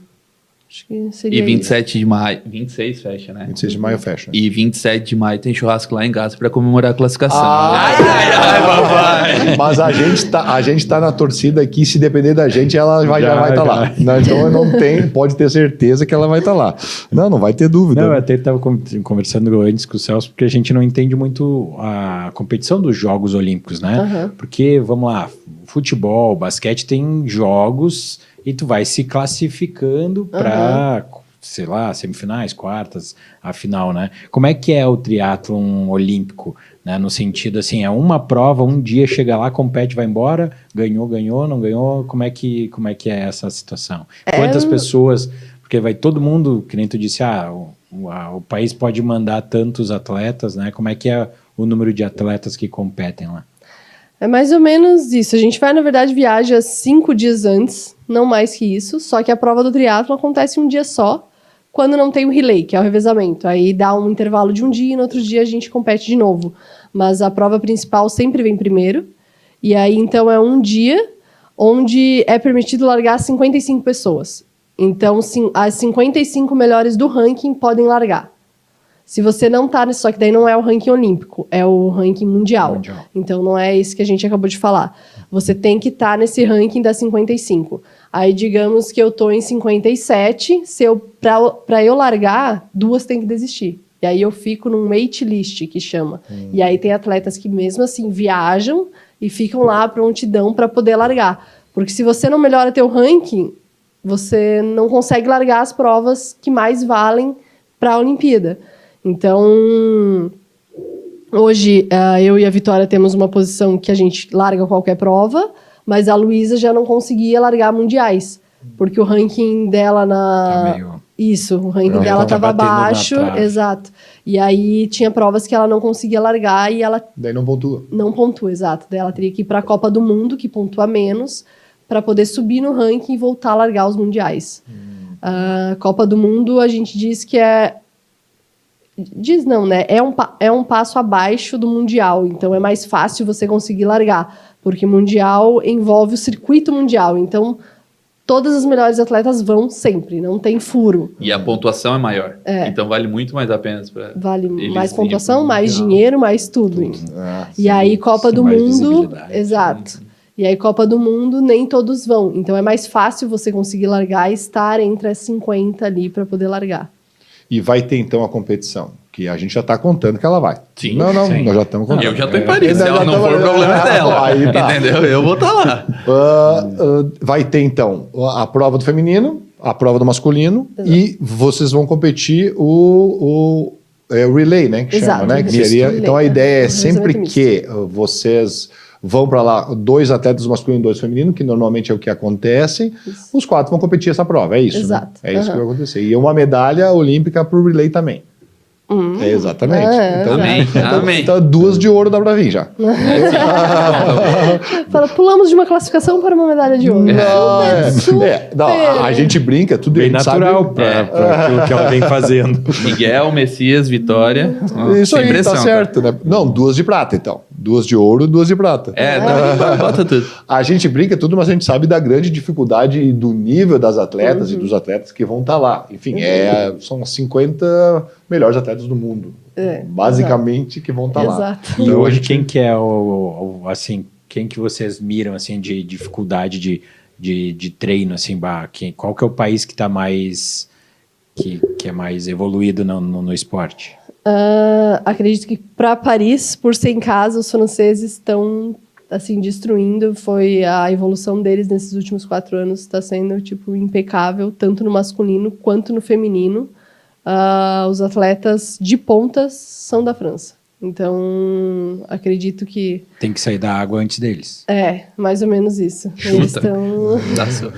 Acho que seria E 27 de maio, 26 fecha, né? 26 de maio fecha. E 27 de maio tem churrasco lá em casa para comemorar a classificação. Papai! Mas a gente tá na torcida aqui, se depender da gente, ela já vai estar lá. Então eu não tenho, pode ter certeza que ela vai estar lá. Não vai ter dúvida. Não, eu até estava conversando antes com o Celso, porque a gente não entende muito a competição dos Jogos Olímpicos, né? Porque, vamos lá, futebol, basquete tem jogos e tu vai se classificando para, sei lá, semifinais, quartas, a final, né? Como é que é o triatlon olímpico, né? No sentido assim, é uma prova, um dia chega lá, compete, vai embora, ganhou, não ganhou, como é que é essa situação? Quantas pessoas, porque vai todo mundo, que nem tu disse, o país pode mandar tantos atletas, né? Como é que é o número de atletas que competem lá? É mais ou menos isso. A gente vai, na verdade, viaja 5 dias antes, não mais que isso, só que a prova do triatlon acontece um dia só, quando não tem o relay, que é o revezamento. Aí dá um intervalo de um dia e no outro dia a gente compete de novo. Mas a prova principal sempre vem primeiro, e aí então é um dia onde é permitido largar 55 pessoas. Então, as 55 melhores do ranking podem largar. Se você não tá nesse, só que daí não é o ranking olímpico, é o ranking mundial. Então não é esse que a gente acabou de falar. Você tem que estar nesse ranking das 55. Aí digamos que eu tô em 57, para eu largar, 2 tem que desistir. E aí eu fico num wait list, que chama. E aí tem atletas que mesmo assim viajam e ficam lá prontidão para poder largar. Porque se você não melhora teu ranking, você não consegue largar as provas que mais valem para a Olimpíada. Então, hoje eu e a Vitória temos uma posição que a gente larga qualquer prova, mas a Luísa já não conseguia largar mundiais, porque o ranking dela o ranking dela estava baixo, exato. E aí tinha provas que ela não conseguia largar e ela... Daí não pontua. Não pontua, exato. Daí ela teria que ir para a Copa do Mundo, que pontua menos, para poder subir no ranking e voltar a largar os mundiais. A Copa do Mundo, a gente diz que é um passo abaixo do Mundial, então é mais fácil você conseguir largar, porque Mundial envolve o circuito mundial, então todas as melhores atletas vão sempre, não tem furo. E a pontuação é maior, então vale muito mais a pena. Vale mais pontuação, mais dinheiro, mais tudo. E aí Copa do Mundo, exato. E aí Copa do Mundo nem todos vão, então é mais fácil você conseguir largar e estar entre as 50 ali para poder largar. E vai ter, então, a competição, que a gente já está contando que ela vai. Sim. Nós já estamos contando. Eu já estou em Paris, se ela não for, o problema é dela. Aí tá. Entendeu? Eu vou estar lá. Vai ter, então, a prova do feminino, a prova do masculino Exato. e vocês vão competir o relay, né? Que Exato, chama, né? Que misto. seria, Relay, então a ideia é o sempre revezamento que vocês vão para lá, 2 atletas masculino e 2 feminino, que normalmente é o que acontece, Isso. os 4 vão competir essa prova, é isso, Exato. né? É isso que Aham. vai acontecer. E uma medalha olímpica para o relay também. É, exatamente. Então, Amém, amém. então 2 de ouro dá para vir já. Fala, pulamos de uma classificação para uma medalha de ouro. Não, a gente brinca, tudo Bem a gente natural para aquilo que ela vem fazendo. Miguel, Messias, Vitória. Isso Sem aí, pressão, tá cara. certo, né? Não, 2 de prata, então. 2 de ouro, 2 de prata. Bota tudo. A gente brinca tudo, mas a gente sabe da grande dificuldade e do nível das atletas e dos atletas que vão estar lá. Enfim, são 50 melhores atletas do mundo, basicamente, que vão estar lá. Exato. E hoje quem que é assim, quem que vocês miram assim de dificuldade de treino assim, qual que é o país que está mais que é mais evoluído no esporte? Acredito que para Paris, por ser em casa, os franceses estão assim destruindo. Foi a evolução deles nesses últimos 4 anos, está sendo tipo impecável, tanto no masculino quanto no feminino. Os atletas de pontas são da França. Então, acredito que Tem que sair da água antes deles. mais ou menos isso. Eles estão. Nossa.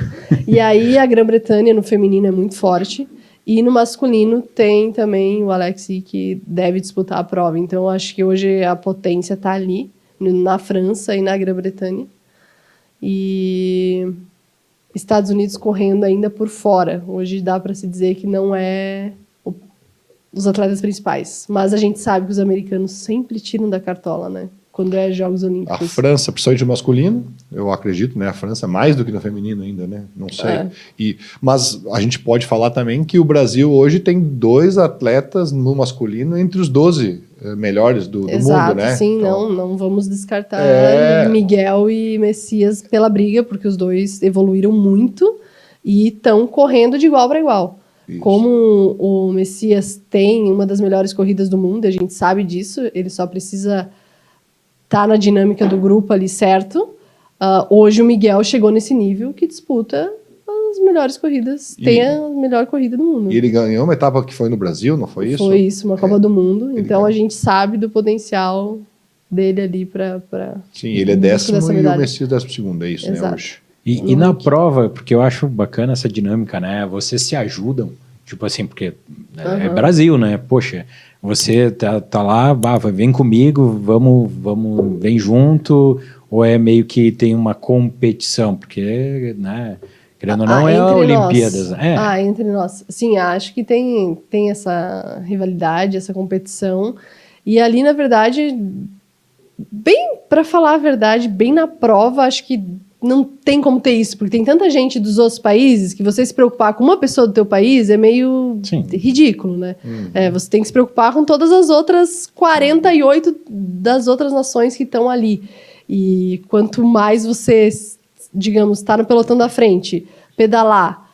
E aí a Grã-Bretanha no feminino é muito forte. E no masculino tem também o Alexis que deve disputar a prova. Então, acho que hoje a potência está ali, na França e na Grã-Bretanha. E Estados Unidos correndo ainda por fora. Hoje dá para se dizer que não é os atletas principais. Mas a gente sabe que os americanos sempre tiram da cartola, né? Quando é Jogos A Olímpicos. França, principalmente no masculino, eu acredito, né? A França mais do que no feminino ainda, né? Não sei. Mas a gente pode falar também que o Brasil hoje tem 2 atletas no masculino entre os 12 melhores do Exato, mundo, né? sim, Então, não vamos descartar É. Miguel e Messias pela briga, porque os dois evoluíram muito e estão correndo de igual para igual. Isso. Como o Messias tem uma das melhores corridas do mundo, a gente sabe disso, ele só precisa estar na dinâmica do grupo ali certo. Hoje o Miguel chegou nesse nível que disputa as melhores corridas, tem a melhor corrida do mundo. E ele ganhou uma etapa que foi no Brasil, não foi isso? Foi isso, uma Copa do Mundo. Ele Então ganhou. a gente sabe do potencial dele ali para. Sim, ele é busca 10º dessa e o medalha. Messias 12º, é isso, né, Exato. hoje. E na prova, porque eu acho bacana essa dinâmica, né? Vocês se ajudam, tipo assim, porque é Brasil, né? Poxa, você tá lá, vem comigo, vamos, vem junto, ou é meio que tem uma competição, porque, né? Querendo ou não, é a entre Olimpíadas. nós. Entre nós. Sim, acho que tem essa rivalidade, essa competição. E ali, na verdade, bem, para falar a verdade, bem na prova, acho que não tem como ter isso, porque tem tanta gente dos outros países que você se preocupar com uma pessoa do teu país é meio Sim. ridículo, né? Você tem que se preocupar com todas as outras 48 das outras nações que estão ali. E quanto mais você, digamos, está no pelotão da frente, pedalar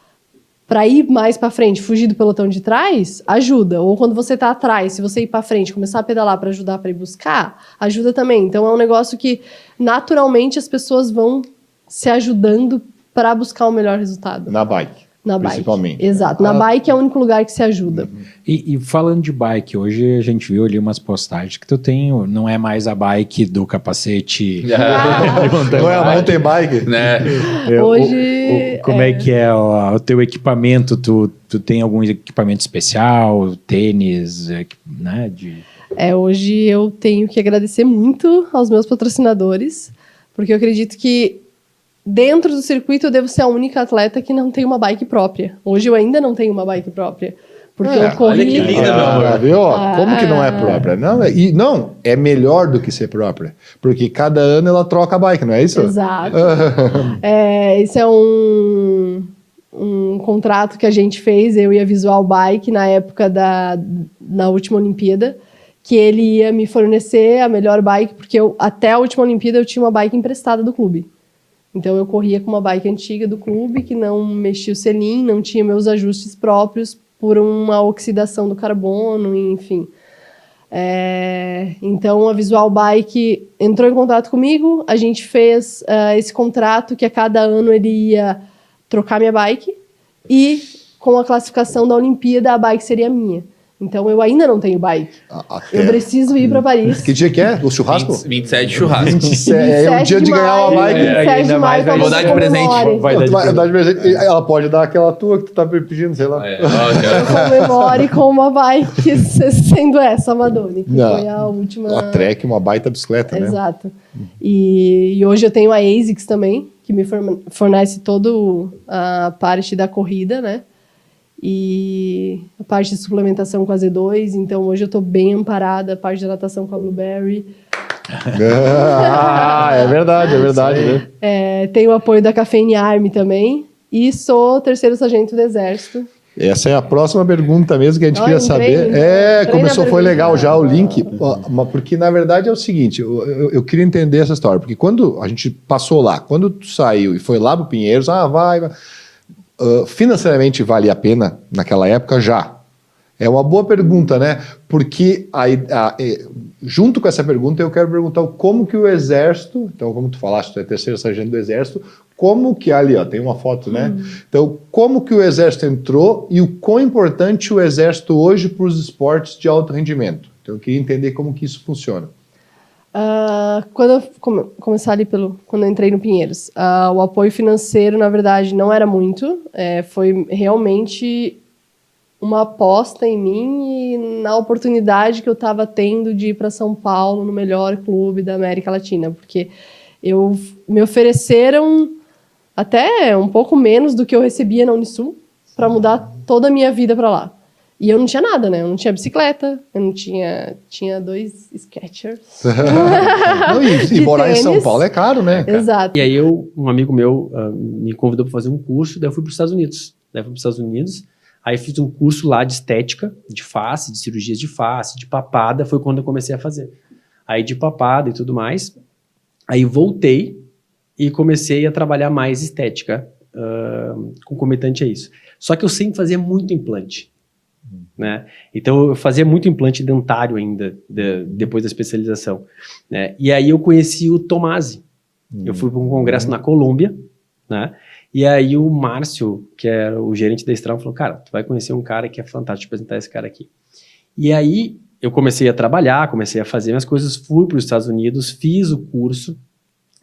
para ir mais para frente, fugir do pelotão de trás, ajuda. Ou quando você está atrás, se você ir para frente, começar a pedalar para ajudar para ir buscar, ajuda também. Então é um negócio que naturalmente as pessoas vão se ajudando para buscar o melhor resultado. Na bike. Na bike. Principalmente. Exato. Na bike é o único lugar que se ajuda. E falando de bike, hoje a gente viu ali umas postagens que tu tem, não é mais a bike do capacete. Não é a mountain bike? Né? Hoje. Como é que é o teu equipamento? Tu tem algum equipamento especial, tênis, né? Hoje eu tenho que agradecer muito aos meus patrocinadores, porque eu acredito que dentro do circuito eu devo ser a única atleta que não tem uma bike própria. Hoje eu ainda não tenho uma bike própria. Porque eu corri... olha que linda, meu amor. Viu? Como que não é própria? Não, é melhor do que ser própria. Porque cada ano ela troca a bike, não é isso? Exato. Esse é um contrato que a gente fez, eu e a Visual Bike, na época na última Olimpíada, que ele ia me fornecer a melhor bike, porque até a última Olimpíada eu tinha uma bike emprestada do clube. Então eu corria com uma bike antiga do clube, que não mexia o selim, não tinha meus ajustes próprios por uma oxidação do carbono, enfim. Então a Visual Bike entrou em contato comigo, a gente fez esse contrato que a cada ano ele ia trocar minha bike, e com a classificação da Olimpíada, a bike seria minha. Então eu ainda não tenho bike. Eu preciso ir para Paris. Que dia que é? O churrasco? 27 churrasco. 27, é o dia de ganhar uma bike. 27 de maio, Vou dar de presente. Vai dar de presente. Ela pode dar aquela tua que tu tá pedindo, sei lá. Eu comemore com uma bike sendo essa, a Madonna, que foi a última. Uma Trek, uma baita bicicleta, né? Exato. E hoje eu tenho a ASICS também, que me fornece toda a parte da corrida, né? E a parte de suplementação com a Z2, então hoje eu tô bem amparada, a parte de natação com a Blueberry. É verdade, né? Tenho o apoio da Caffeine Army também, e sou 3º sargento do Exército. Essa é a próxima pergunta mesmo que a gente queria saber. Começou, foi legal já o link, porque na verdade é o seguinte, eu queria entender essa história, porque quando a gente passou lá, quando tu saiu e foi lá pro Pinheiros, vai... financeiramente vale a pena naquela época já? É uma boa pergunta, né? Porque junto com essa pergunta eu quero perguntar como que o Exército, então como tu falaste, tu é 3º sargento do Exército, como que ali, ó, tem uma foto, né? Então, como que o Exército entrou e o quão importante o Exército hoje para os esportes de alto rendimento? Então eu queria entender como que isso funciona. Quando eu começar ali quando eu entrei no Pinheiros, o apoio financeiro, na verdade, não era muito. Foi realmente uma aposta em mim e na oportunidade que eu estava tendo de ir para São Paulo, no melhor clube da América Latina, porque me ofereceram até um pouco menos do que eu recebia na Unisul para mudar toda a minha vida para lá. E eu não tinha nada, né? Eu não tinha bicicleta, eu não tinha 2 Skechers. E morar em São Paulo é caro, né? Cara? Exato. E aí um amigo meu me convidou para fazer um curso, daí eu fui para os Estados Unidos. Aí fiz um curso lá de estética, de face, de cirurgias de face, de papada, foi quando eu comecei a fazer. Aí de papada e tudo mais. Aí voltei e comecei a trabalhar mais estética, concomitante a isso. Só que eu sempre fazia muito implante. Né? Então eu fazia muito implante dentário ainda depois da especialização, né? E aí eu conheci o Tomasi. Eu fui para um congresso na Colômbia, né? E aí o Márcio, que era o gerente da Stram, falou: cara, tu vai conhecer um cara que é fantástico, apresentar esse cara aqui. E aí eu comecei a trabalhar, comecei a fazer minhas coisas, fui para os Estados Unidos, fiz o curso.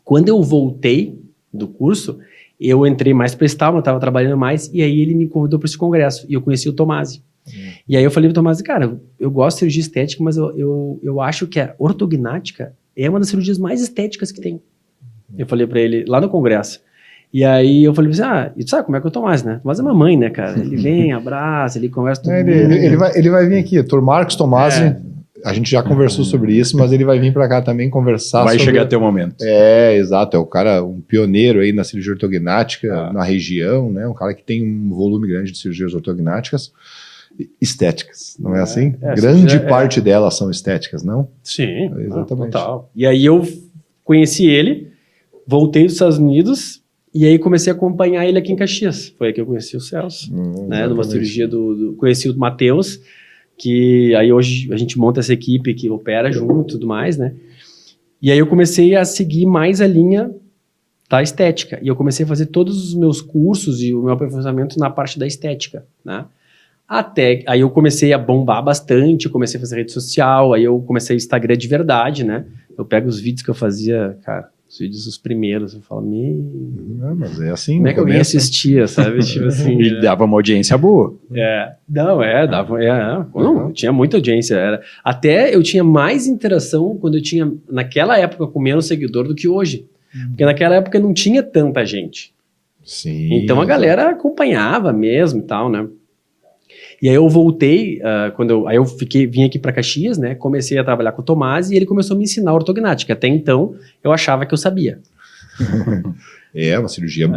Quando eu voltei do curso, eu entrei mais para estável, eu estava trabalhando mais, e aí ele me convidou para esse congresso, e eu conheci o Tomasi. E aí eu falei pro Tomás, cara, eu gosto de cirurgia estética, mas eu acho que a ortognática é uma das cirurgias mais estéticas que tem. Eu falei pra ele, lá no congresso. E aí eu falei assim, e tu sabe como é que é o Tomás, né? Tomás é mamãe, né, cara? Ele vem, abraça, ele conversa com todo mundo. Ele vai vir aqui, Dr. Marcos Tomasi, a gente já conversou sobre isso, mas ele vai vir pra cá também conversar Vai chegar até o momento. Exato, é o cara, um pioneiro aí na cirurgia ortognática, na região, né? Um cara que tem um volume grande de cirurgias ortognáticas. Estéticas, não é assim? Grande parte delas são estéticas, não? Sim, exatamente. Total. E aí eu conheci ele, voltei dos Estados Unidos e aí comecei a acompanhar ele aqui em Caxias. Foi aí que eu conheci o Celso, né? Numa cirurgia conheci o Matheus, que aí hoje a gente monta essa equipe que opera junto e tudo mais, né? E aí eu comecei a seguir mais a linha da estética. E eu comecei a fazer todos os meus cursos e o meu aperfeiçoamento na parte da estética, né? Aí eu comecei a bombar bastante, comecei a fazer rede social, aí eu comecei Instagram de verdade, né? Eu pego os vídeos que eu fazia, cara, os vídeos os primeiros, eu falo, mas é assim, como é que alguém assistia, sabe? Tipo assim, e dava uma audiência boa. Tinha muita audiência. Até eu tinha mais interação quando eu tinha, naquela época, com menos seguidor do que hoje. Porque naquela época não tinha tanta gente. Sim. Então a galera acompanhava mesmo e tal, né? E aí eu voltei, aí eu vim aqui para Caxias, né? Comecei a trabalhar com o Tomás e ele começou a me ensinar ortognática. Até então, eu achava que eu sabia. É uma cirurgia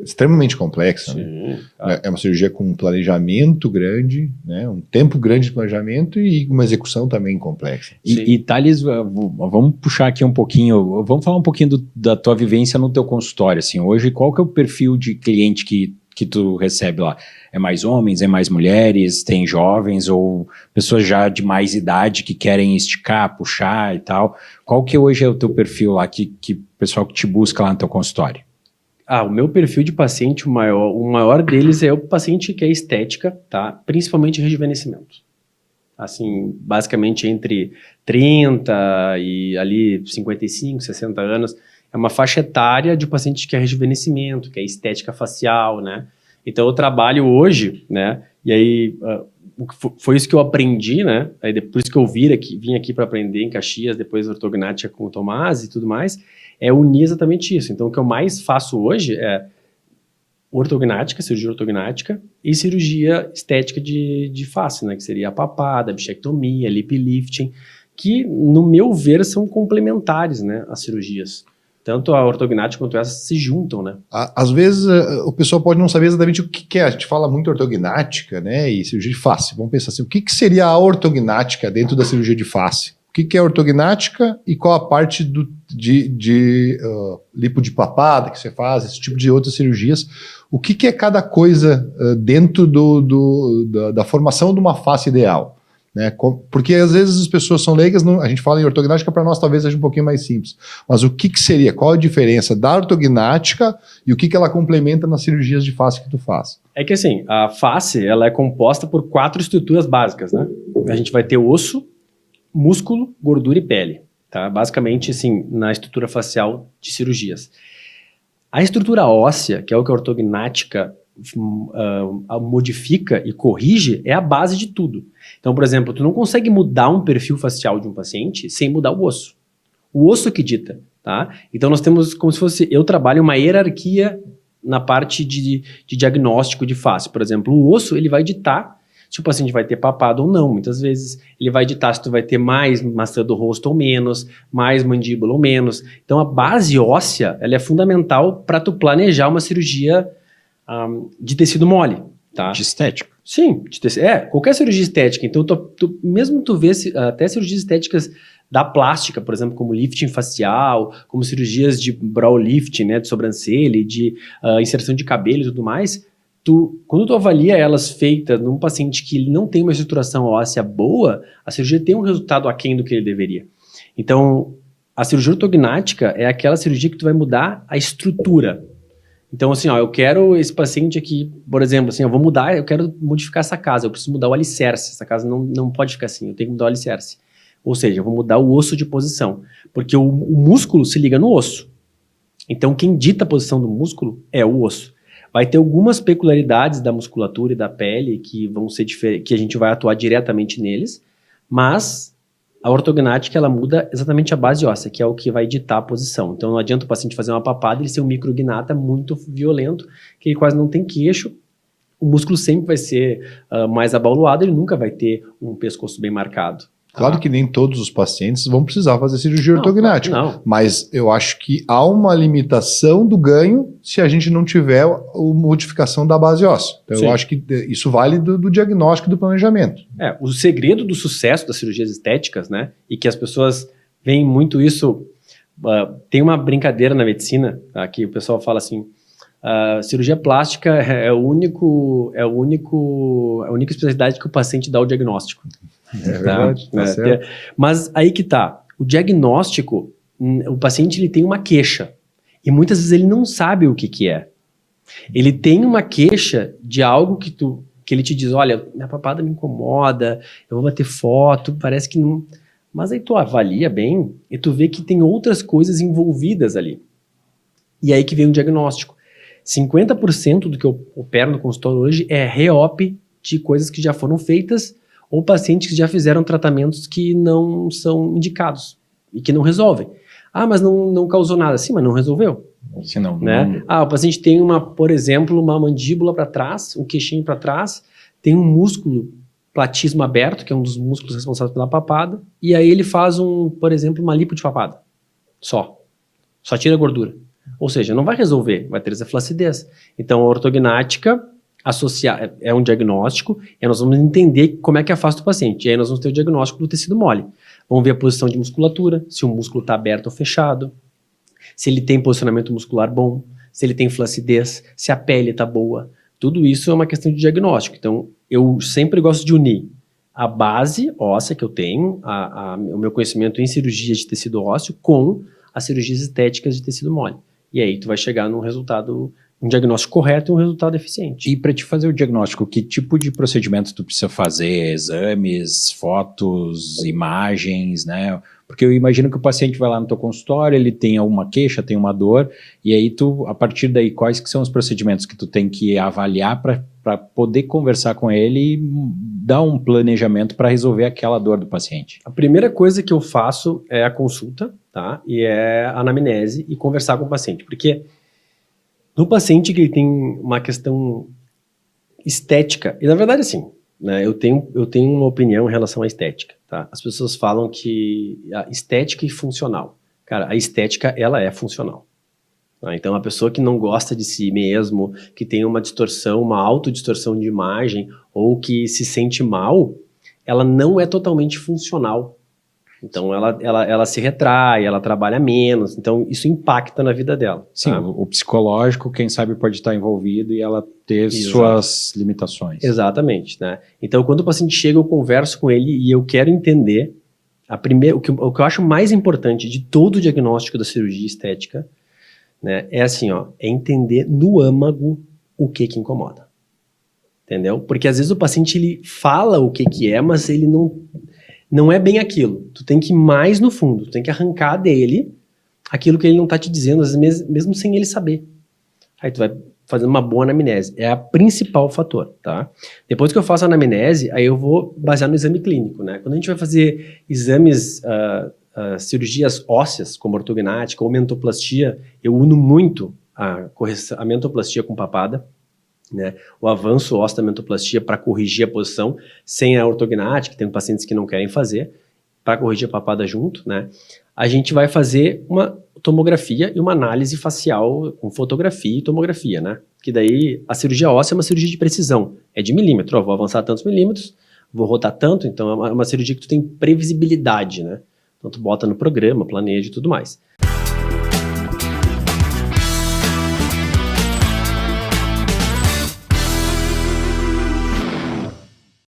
extremamente complexa. Né? É uma cirurgia com um planejamento grande, né? Um tempo grande de planejamento e uma execução também complexa. E Thales, vamos puxar aqui um pouquinho, vamos falar um pouquinho da tua vivência no teu consultório. Assim, hoje, qual que é o perfil de cliente que tu recebe lá? É mais homens, é mais mulheres, tem jovens ou pessoas já de mais idade que querem esticar, puxar e tal? Qual que hoje é o teu perfil lá, que pessoal que te busca lá no teu consultório? O meu perfil de paciente, o maior deles é o paciente que é estética, tá? Principalmente rejuvenescimento. Assim, basicamente entre 30 e ali 55, 60 anos, é uma faixa etária de paciente que é rejuvenescimento, que é estética facial, né? Então eu trabalho hoje, né? E aí foi isso que eu aprendi, né? Aí depois que eu vim aqui para aprender em Caxias, depois ortognática com o Tomás e tudo mais, é unir exatamente isso. Então o que eu mais faço hoje é ortognática, cirurgia ortognática e cirurgia estética de face, né? Que seria a papada, a bichectomia, lip lifting, que no meu ver são complementares, né? As cirurgias. Tanto a ortognática quanto essa se juntam, né? Às vezes o pessoal pode não saber exatamente o que é. A gente fala muito ortognática, né, e cirurgia de face. Vamos pensar assim, o que seria a ortognática dentro da cirurgia de face? O que é ortognática e qual a parte de lipo de papada que você faz, esse tipo de outras cirurgias? O que é cada coisa dentro da formação de uma face ideal? Né? Porque às vezes as pessoas são leigas, a gente fala em ortognática, para nós talvez seja um pouquinho mais simples. Mas o que seria? Qual a diferença da ortognática e o que ela complementa nas cirurgias de face que tu faz? É que assim, a face ela é composta por 4 estruturas básicas, né? A gente vai ter osso, músculo, gordura e pele. Tá? Basicamente, assim, na estrutura facial de cirurgias. A estrutura óssea, que é o que a ortognática modifica e corrige, é a base de tudo. Então, por exemplo, tu não consegue mudar um perfil facial de um paciente sem mudar o osso. O osso que dita, tá? Então nós temos como se fosse, eu trabalho uma hierarquia na parte de diagnóstico de face. Por exemplo, o osso, ele vai ditar se o paciente vai ter papada ou não. Muitas vezes ele vai ditar se tu vai ter mais maçã do rosto ou menos, mais mandíbula ou menos. Então a base óssea, ela é fundamental para tu planejar uma cirurgia de tecido mole, tá? De estética. Sim, qualquer cirurgia estética. Então, mesmo tu vê até cirurgias estéticas da plástica, por exemplo, como lifting facial, como cirurgias de brow lifting, né, de sobrancelha, de inserção de cabelo e tudo mais, quando tu avalia elas feitas num paciente que não tem uma estruturação óssea boa, a cirurgia tem um resultado aquém do que ele deveria. Então, a cirurgia ortognática é aquela cirurgia que tu vai mudar a estrutura. Então, assim, eu quero esse paciente aqui, por exemplo, assim, eu quero modificar essa casa, eu preciso mudar o alicerce, essa casa não pode ficar assim, eu tenho que mudar o alicerce. Ou seja, eu vou mudar o osso de posição, porque o músculo se liga no osso. Então, quem dita a posição do músculo é o osso. Vai ter algumas peculiaridades da musculatura e da pele que vão ser que a gente vai atuar diretamente neles, mas a ortognática, ela muda exatamente a base óssea, que é o que vai ditar a posição. Então, não adianta o paciente fazer uma papada e ele ser um micrognata muito violento, que ele quase não tem queixo. O músculo sempre vai ser mais abauluado, ele nunca vai ter um pescoço bem marcado. Claro que nem todos os pacientes vão precisar fazer cirurgia ortognática, não. Mas eu acho que há uma limitação do ganho se a gente não tiver a modificação da base óssea. Então, Sim. eu acho que isso vale do diagnóstico e do planejamento. O segredo do sucesso das cirurgias estéticas, né, e que as pessoas veem muito isso, tem uma brincadeira na medicina, tá, que o pessoal fala assim, cirurgia plástica é a única especialidade que o paciente dá o diagnóstico. É verdade, tá certo. Mas aí que tá, o diagnóstico, o paciente ele tem uma queixa, e muitas vezes ele não sabe o que é. Ele tem uma queixa de algo que ele te diz, olha, minha papada me incomoda, eu vou bater foto, parece que não... Mas aí tu avalia bem e tu vê que tem outras coisas envolvidas ali. E aí que vem o diagnóstico. 50% do que eu opero no consultório hoje é reop de coisas que já foram feitas ou pacientes que já fizeram tratamentos que não são indicados e que não resolvem. Mas não causou nada. Sim, mas não resolveu. Se não, Né? O paciente tem, por exemplo, uma mandíbula para trás, um queixinho para trás, tem um músculo platismo aberto, que é um dos músculos responsáveis pela papada, e aí ele faz, por exemplo, uma lipo de papada. Só tira a gordura. Ou seja, não vai resolver, vai ter essa flacidez. Então, a ortognática é um diagnóstico, e nós vamos entender como é que é a face do paciente. E aí nós vamos ter o diagnóstico do tecido mole. Vamos ver a posição de musculatura, se o músculo está aberto ou fechado, se ele tem posicionamento muscular bom, se ele tem flacidez, se a pele está boa. Tudo isso é uma questão de diagnóstico. Então, eu sempre gosto de unir a base óssea que eu tenho, o meu conhecimento em cirurgia de tecido ósseo, com as cirurgias estéticas de tecido mole. E aí tu vai chegar num resultado, um diagnóstico correto e um resultado eficiente. E para te fazer o diagnóstico, que tipo de procedimento tu precisa fazer? Exames, fotos, imagens, né? Porque eu imagino que o paciente vai lá no teu consultório, ele tem alguma queixa, tem uma dor, e aí tu, a partir daí, quais que são os procedimentos que tu tem que avaliar para poder conversar com ele e dar um planejamento para resolver aquela dor do paciente? A primeira coisa que eu faço é a consulta, tá? E é a anamnese e conversar com o paciente, porque no paciente que ele tem uma questão estética, e na verdade assim, né, eu tenho uma opinião em relação à estética, tá? As pessoas falam que a estética e funcional. Cara, a estética, ela é funcional. Tá? Então, a pessoa que não gosta de si mesmo, que tem uma distorção, uma autodistorção de imagem, ou que se sente mal, ela não é totalmente funcional. Então, ela se retrai, ela trabalha menos, então isso impacta na vida dela. Sim, tá? o psicológico, quem sabe, pode estar envolvido e ela ter Exato. suas limitações. Exatamente, né? Então, quando o paciente chega, eu converso com ele e eu quero entender o que eu acho mais importante de todo o diagnóstico da cirurgia estética, né? É assim, ó, é entender no âmago o que incomoda. Entendeu? Porque às vezes o paciente ele fala o que é, mas ele não é bem aquilo. Tu tem que ir mais no fundo, tu tem que arrancar dele aquilo que ele não tá te dizendo, às vezes mesmo sem ele saber. Aí tu vai fazendo uma boa anamnese. É a principal fator, tá? Depois que eu faço a anamnese, aí eu vou basear no exame clínico, né? Quando a gente vai fazer exames, cirurgias ósseas, como ortognática ou mentoplastia, eu uno muito a mentoplastia com papada, né? O avanço ósseo da mentoplastia para corrigir a posição, sem a ortognática, tem pacientes que não querem fazer, para corrigir a papada junto, né? A gente vai fazer uma tomografia e uma análise facial com fotografia e tomografia, né? Que daí a cirurgia óssea é uma cirurgia de precisão, é de milímetro, ó, vou avançar tantos milímetros, vou rotar tanto, então é uma cirurgia que tu tem previsibilidade, né? Então tu bota no programa, planeja e tudo mais.